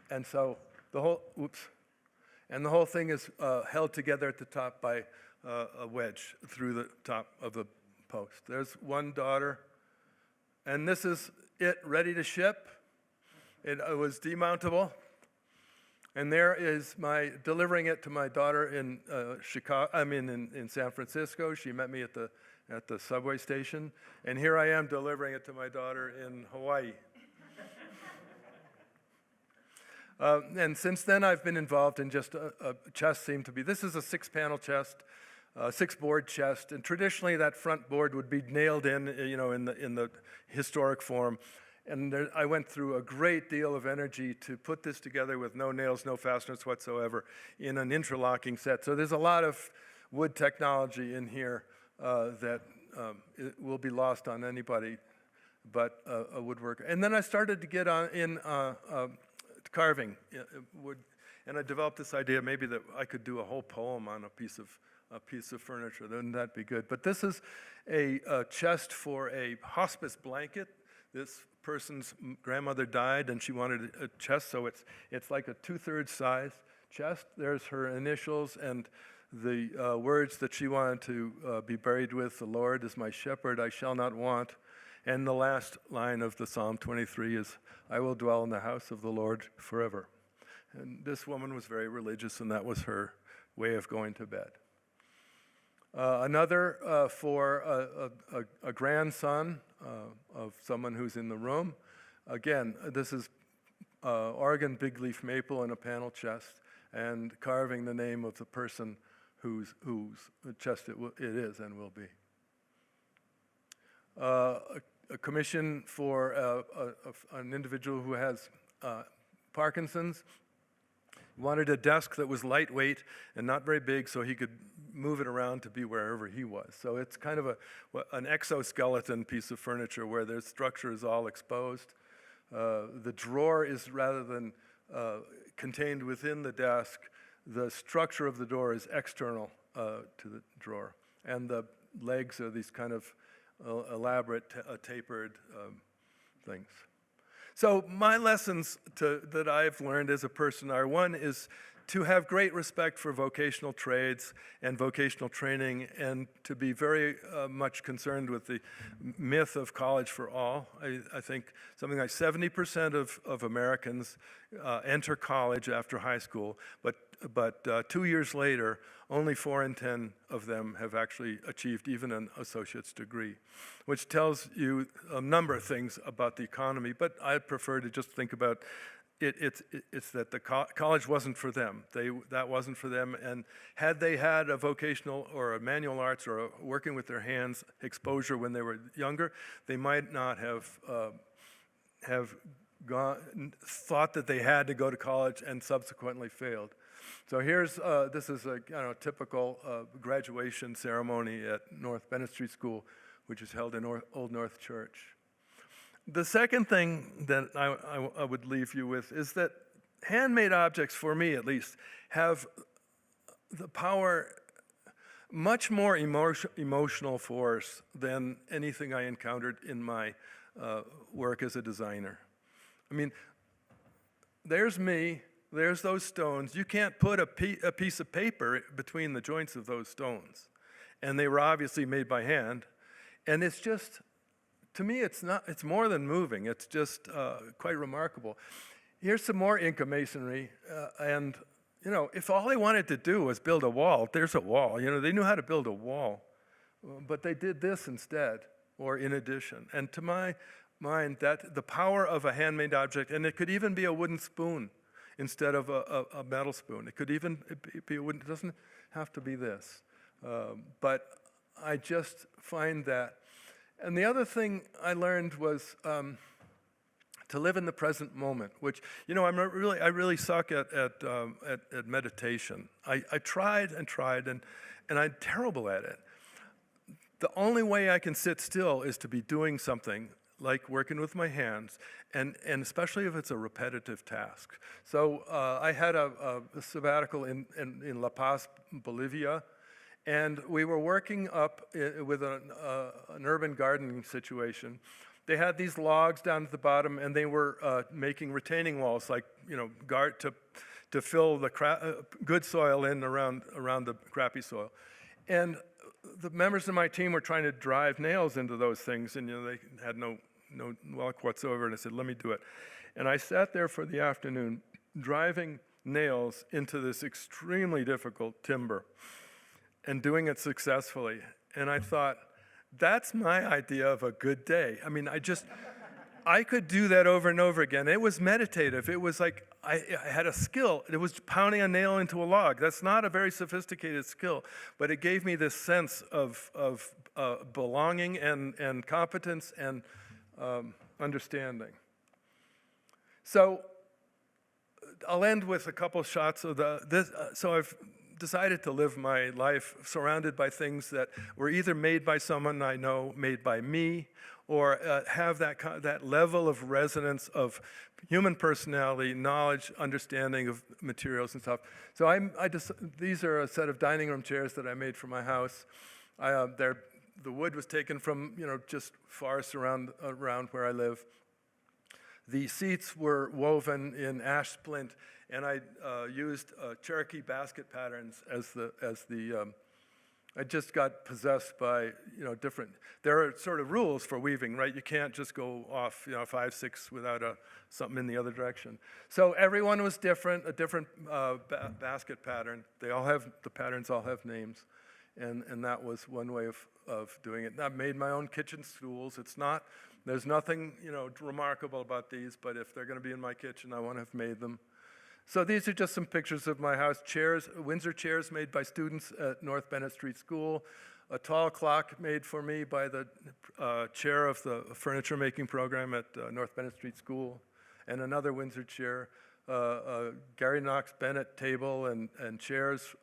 and so the whole thing is held together at the top by a wedge through the top of the post. There's one daughter, and this is it ready to ship. It was demountable. And there is my delivering it to my daughter in in San Francisco. She met me at the subway station. And here I am delivering it to my daughter in Hawaii. And since then, I've been involved in just a chest seemed to be. This is a 6-panel chest, 6-board chest, and traditionally that front board would be nailed in, in the historic form. And I went through a great deal of energy to put this together with no nails, no fasteners whatsoever, in an interlocking set. So there's a lot of wood technology in here that it will be lost on anybody but a woodworker. And then I started to get in carving wood, and I developed this idea maybe that I could do a whole poem on a piece of furniture. Wouldn't that be good? But this is a chest for a hospice blanket. This person's grandmother died, and she wanted a chest, so it's like a 2/3 size chest. There's her initials and the words that she wanted to be buried with. The Lord is my shepherd, I shall not want. And the last line of the Psalm 23 is, I will dwell in the house of the Lord forever. And this woman was very religious, and that was her way of going to bed. Another for a grandson of someone who's in the room. Again, this is Oregon big leaf maple in a panel chest, and carving the name of the person whose chest it is and will be. A commission for an individual who has Parkinson's. Wanted a desk that was lightweight and not very big so he could move it around to be wherever he was. So it's kind of an exoskeleton piece of furniture where their structure is all exposed. The drawer is, rather than contained within the desk, the structure of the door is external to the drawer. And the legs are these kind of elaborate tapered things. So my lessons that I've learned as a person are, one is to have great respect for vocational trades and vocational training, and to be very much concerned with the myth of college for all. I think something like 70% of Americans enter college after high school, but 2 years later, only 4 in 10 of them have actually achieved even an associate's degree, which tells you a number of things about the economy, but I prefer to just think about it's that the college wasn't for them. That wasn't for them, and had they had a vocational or a manual arts or a working with their hands exposure when they were younger, they might not have thought that they had to go to college and subsequently failed. So here's, this is a typical graduation ceremony at North Bennett Street School, which is held in Old North Church. The second thing that I would leave you with is that handmade objects, for me at least, have the power, much more emotional force than anything I encountered in my work as a designer. I mean, there's me. There's those stones. You can't put a piece of paper between the joints of those stones. And they were obviously made by hand. And it's just, to me, it's more than moving. It's just quite remarkable. Here's some more Inca masonry. And, if all they wanted to do was build a wall, there's a wall. They knew how to build a wall. But they did this instead, or in addition. And to my mind that the power of a handmade object, and it could even be a wooden spoon instead of a metal spoon. It could even be a wooden, it doesn't have to be this. But I just find that. And the other thing I learned was to live in the present moment, which, you know, I really suck at meditation. I tried and tried, and I'm terrible at it. The only way I can sit still is to be doing something, like working with my hands, and especially if it's a repetitive task. So I had a sabbatical in La Paz, Bolivia, and we were working up with an urban gardening situation. They had these logs down at the bottom, and they were making retaining walls, like, you know, to fill the good soil in around the crappy soil. And the members of my team were trying to drive nails into those things, and, you know, they had no luck whatsoever, and I said, let me do it. And I sat there for the afternoon driving nails into this extremely difficult timber and doing it successfully. And I thought, that's my idea of a good day. I mean, I could do that over and over again. It was meditative. It was like I had a skill. It was pounding a nail into a log. That's not a very sophisticated skill, but it gave me this sense of belonging and competence and understanding. So I'll end with a couple shots of so I've decided to live my life surrounded by things that were either made by someone I know, made by me, or have that level of resonance of human personality, knowledge, understanding of materials and stuff. So these are a set of dining room chairs that I made for my house. The wood was taken from, you know, just forests around where I live. The seats were woven in ash splint, and I used Cherokee basket patterns as the. I just got possessed by, you know, there are sort of rules for weaving, right? You can't just go off, you know, 5, 6 without something in the other direction. So everyone was different, a different basket pattern. The patterns all have names, and that was one way of doing it. And I made my own kitchen stools. There's nothing, you know, remarkable about these, but if they're going to be in my kitchen, I want to have made them. So these are just some pictures of my house. Chairs, Windsor chairs made by students at North Bennett Street School. A tall clock made for me by the chair of the furniture making program at North Bennett Street School. And another Windsor chair. Gary Knox Bennett table and chairs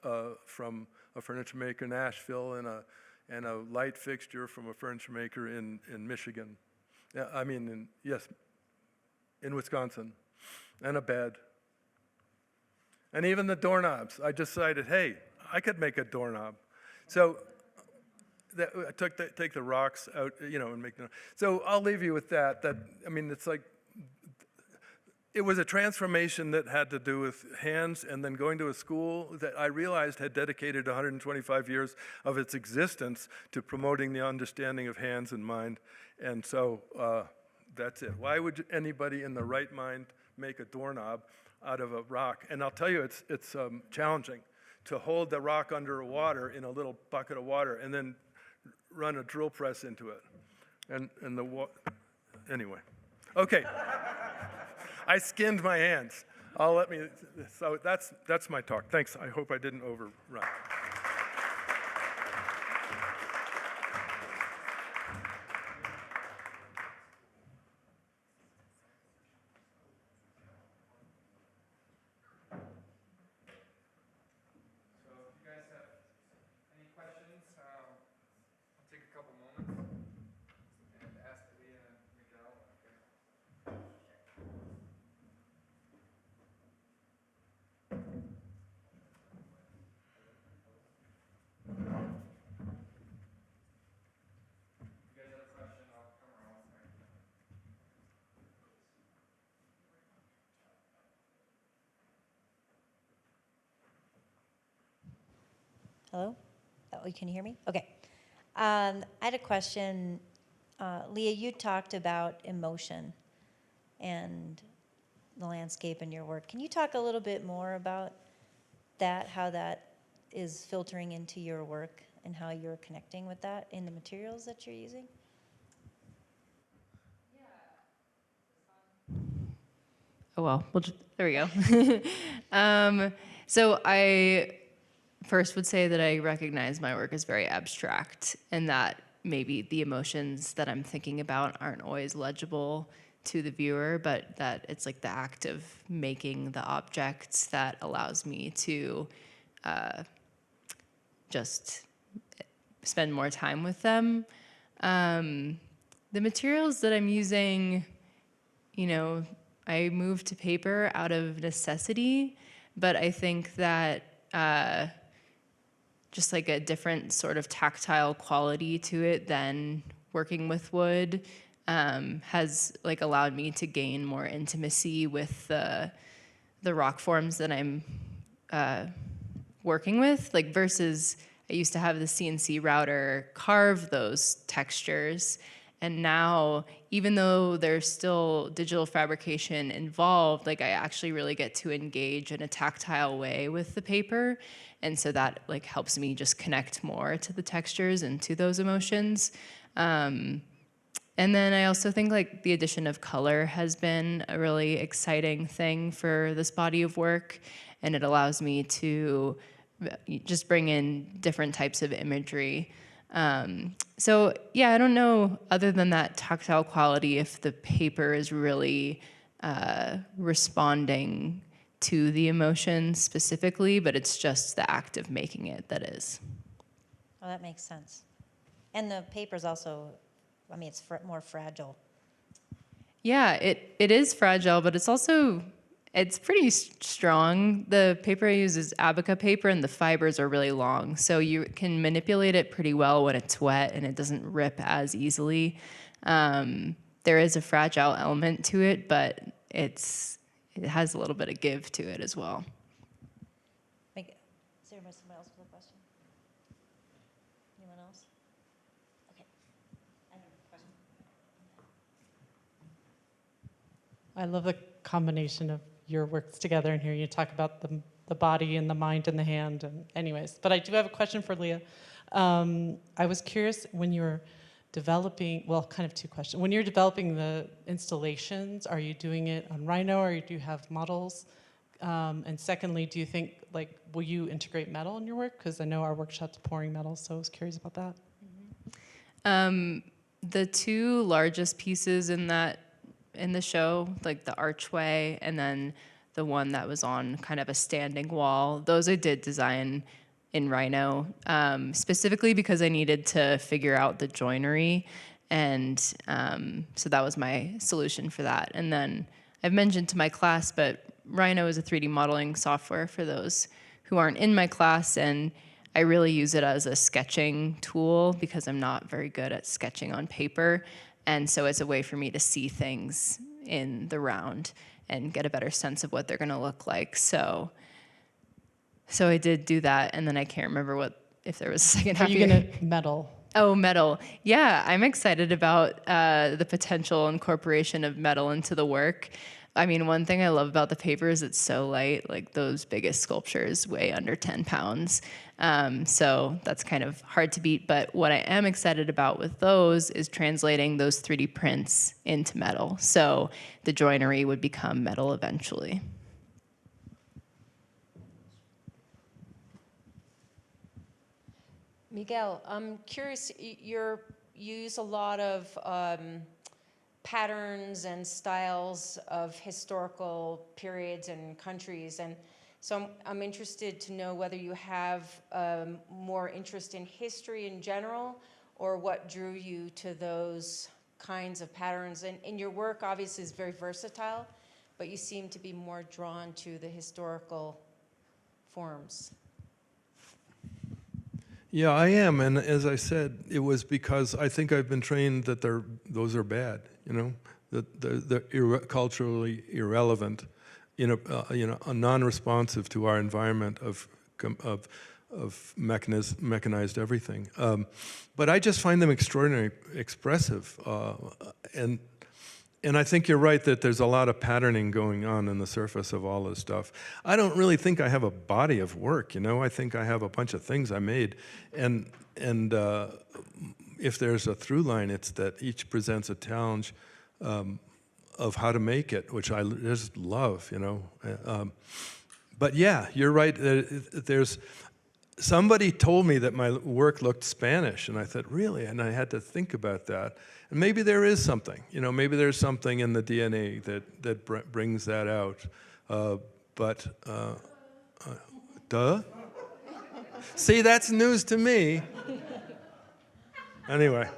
from a furniture maker in Asheville, and a light fixture from a furniture maker in Michigan. In Wisconsin. And a bed. And even the doorknobs. I decided, hey, I could make a doorknob. So I take the rocks out, you know, and make them. So I'll leave you with that. It's like, it was a transformation that had to do with hands, and then going to a school that I realized had dedicated 125 years of its existence to promoting the understanding of hands and mind. And so that's it. Why would anybody in the right mind make a doorknob out of a rock? And I'll tell you, it's challenging to hold the rock under water in a little bucket of water and then run a drill press into it. Anyway. Okay. I skinned my hands. So that's my talk. Thanks. I hope I didn't overrun. Couple moments and ask Leah and Miguel. If you guys have a question, I'll come around. Hello? Oh, can you hear me? Okay. I had a question. Leah, you talked about emotion and the landscape in your work. Can you talk a little bit more about that, how that is filtering into your work and how you're connecting with that in the materials that you're using? Yeah, Oh well, there we go. So I first would say that I recognize my work as very abstract, and that maybe the emotions that I'm thinking about aren't always legible to the viewer, but that it's like the act of making the objects that allows me to just spend more time with them. The materials that I'm using, you know, I moved to paper out of necessity, but I think that just like a different sort of tactile quality to it than working with wood has like allowed me to gain more intimacy with the rock forms that I'm working with, like versus I used to have the CNC router carve those textures. And now, even though there's still digital fabrication involved, like I actually really get to engage in a tactile way with the paper. And so that like helps me just connect more to the textures and to those emotions. And then I also think like the addition of color has been a really exciting thing for this body of work. And it allows me to just bring in different types of imagery. So yeah, I don't know, other than that tactile quality, if the paper is really responding to the emotion specifically, but it's just the act of making it that is. Oh, that makes sense. And the paper's also, I mean, it's more fragile. Yeah, it is fragile, but it's also, it's pretty strong. The paper I use is Abaca paper, and the fibers are really long. So you can manipulate it pretty well when it's wet, and it doesn't rip as easily. There is a fragile element to it, but it has a little bit of give to it as well. Is there somebody else with a question? Anyone else? Okay. I have a question. I love the combination of your works together in here. You talk about the body and the mind and the hand. And anyways, but I do have a question for Leah. I was curious when you're developing, well, kind of two questions. When you're developing the installations, are you doing it on Rhino or do you have models? And secondly, do you think, like, will you integrate metal in your work? Because I know our workshop's pouring metal, so I was curious about that. The two largest pieces in the show, like the archway and then the one that was on kind of a standing wall, those I did design in Rhino, specifically because I needed to figure out the joinery. And so that was my solution for that. And then I've mentioned to my class, but Rhino is a 3D modeling software for those who aren't in my class. And I really use it as a sketching tool because I'm not very good at sketching on paper. And so it's a way for me to see things in the round and get a better sense of what they're going to look like. So I did do that, and then I can't remember if there was a second half. Are you going to metal? Oh, metal. Yeah, I'm excited about the potential incorporation of metal into the work. I mean, one thing I love about the paper is it's so light. Like those biggest sculptures weigh under 10 pounds. So that's kind of hard to beat. But what I am excited about with those is translating those 3D prints into metal. So the joinery would become metal eventually. Miguel, I'm curious, you use a lot of patterns and styles of historical periods and countries, and so I'm interested to know whether you have more interest in history in general, or what drew you to those kinds of patterns. And your work obviously is very versatile, but you seem to be more drawn to the historical forms. Yeah, I am, and as I said, it was because I think I've been trained that those are bad. You know, that they're culturally irrelevant, non-responsive to our environment of mechanized everything. But I just find them extraordinarily expressive, and I think you're right that there's a lot of patterning going on the surface of all this stuff. I don't really think I have a body of work, you know. I think I have a bunch of things I made, and if there's a through line, it's that each presents a challenge of how to make it, which I just love, you know. But yeah, you're right. There's somebody told me that my work looked Spanish, and I thought, really? And I had to think about that. And maybe there is something, you know, maybe there's something in the DNA that brings that out. Duh? See, that's news to me. Anyway.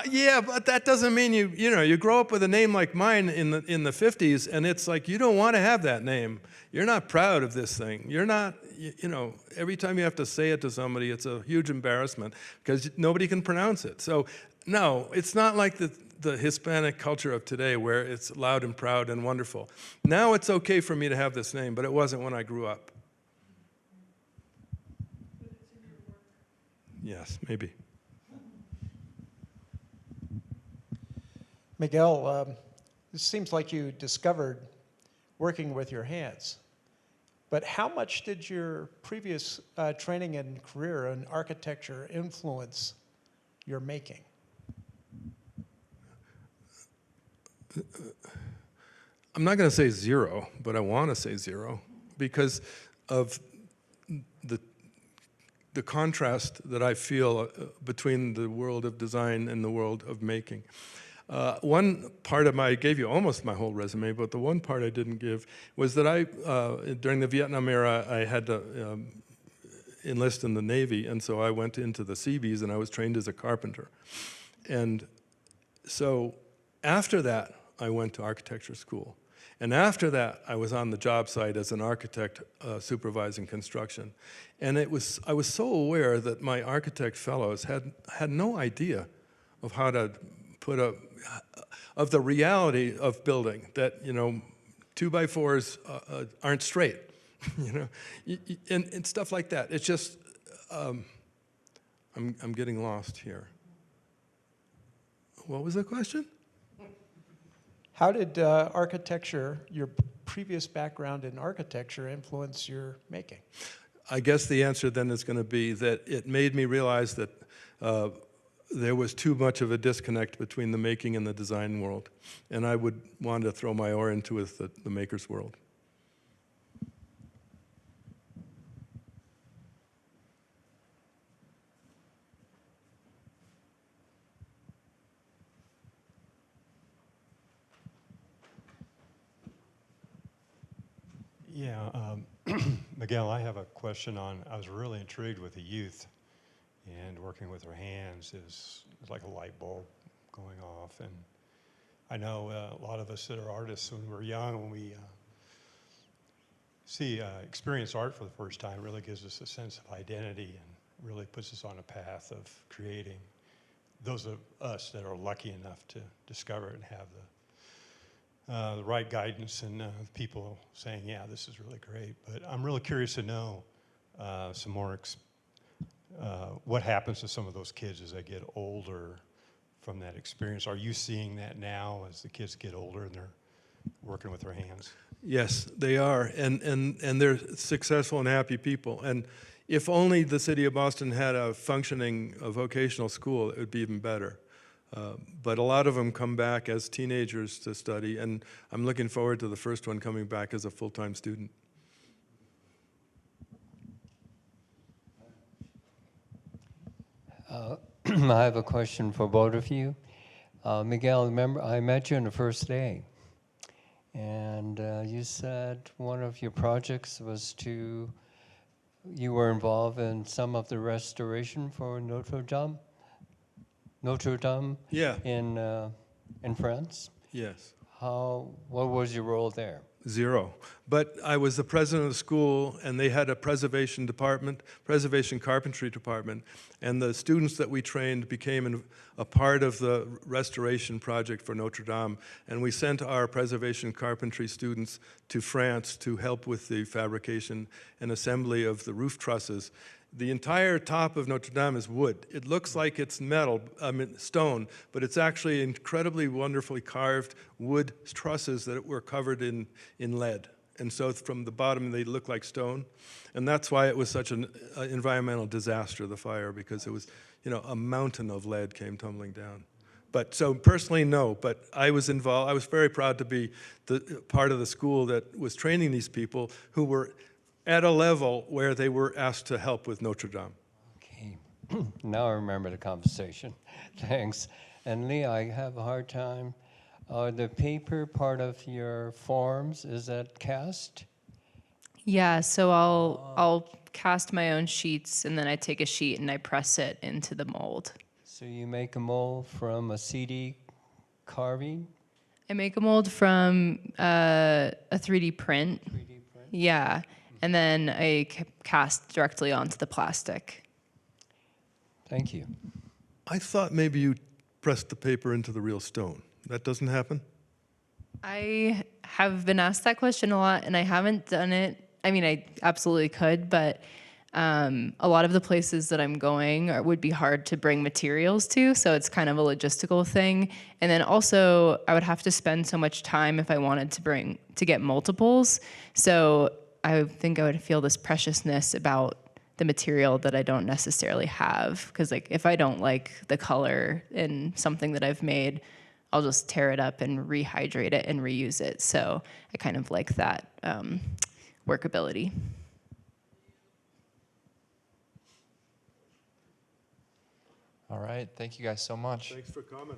Yeah, but that doesn't mean you know, you grow up with a name like mine in the 50s, and it's like you don't want to have that name. You're not proud of this thing. You're not, you know, every time you have to say it to somebody, it's a huge embarrassment because nobody can pronounce it. So, no, it's not like the Hispanic culture of today where it's loud and proud and wonderful. Now it's okay for me to have this name, but it wasn't when I grew up. Yes, maybe. Miguel, it seems like you discovered working with your hands. But how much did your previous training and career in architecture influence your making? I'm not going to say zero, but I want to say zero because of the contrast that I feel between the world of design and the world of making. One part of I gave you almost my whole resume, but the one part I didn't give was that during the Vietnam era, I had to enlist in the Navy, and so I went into the Seabees, and I was trained as a carpenter. And so after that, I went to architecture school. And after that, I was on the job site as an architect supervising construction. And I was so aware that my architect fellows had no idea of how to of the reality of building, that, you know, 2x4s aren't straight, you know, and stuff like that. It's just, I'm getting lost here. What was the question? How did architecture, your previous background in architecture, influence your making? I guess the answer then is going to be that it made me realize that there was too much of a disconnect between the making and the design world. And I would want to throw my oar into the maker's world. Yeah, Miguel, I have a question on, I was really intrigued with the youth, and working with their hands is like a light bulb going off. And I know a lot of us that are artists, when we're young, when we experience art for the first time, really gives us a sense of identity and really puts us on a path of creating. Those of us that are lucky enough to discover it and have the right guidance and people saying, yeah, this is really great. But I'm really curious to know some more what happens to some of those kids as they get older from that experience. Are you seeing that now as the kids get older and they're working with their hands? Yes, they are, and they're successful and happy people. And if only the city of Boston had a functioning vocational school, it would be even better. But a lot of them come back as teenagers to study, and I'm looking forward to the first one coming back as a full-time student. I have a question for both of you. Miguel, remember, I met you on the first day, and you said one of your projects was you were involved in some of the restoration for Notre Dame? Notre Dame, Yeah. in France. Yes. What was your role there? Zero. But I was the president of the school, and they had a preservation carpentry department, and the students that we trained became a part of the restoration project for Notre Dame, and we sent our preservation carpentry students to France to help with the fabrication and assembly of the roof trusses. The entire top of Notre Dame is wood. It looks like it's stone, but it's actually incredibly wonderfully carved wood trusses that were covered in lead. And so from the bottom, they look like stone. And that's why it was such an environmental disaster, the fire, because it was, you know, a mountain of lead came tumbling down. But so personally, no. But I was involved. I was very proud to be the part of the school that was training these people who were at a level where they were asked to help with Notre Dame. Okay. Now I remember the conversation. Thanks. And Leah, I have a hard time. The paper part of your forms, is that cast? Yeah, so I'll cast my own sheets, and then I take a sheet and I press it into the mold. So you make a mold from a CD carving? I make a mold from a 3D print. 3D print? Yeah, and then I cast directly onto the plastic. Thank you. I thought maybe you pressed the paper into the real stone. That doesn't happen? I have been asked that question a lot, and I haven't done it. I mean, I absolutely could, but a lot of the places that I'm going would be hard to bring materials to, so it's kind of a logistical thing. And then also, I would have to spend so much time if I wanted to get multiples. So I think I would feel this preciousness about the material that I don't necessarily have, because like if I don't like the color in something that I've made, I'll just tear it up and rehydrate it and reuse it. So I kind of like that workability. All right, thank you guys so much. Thanks for coming.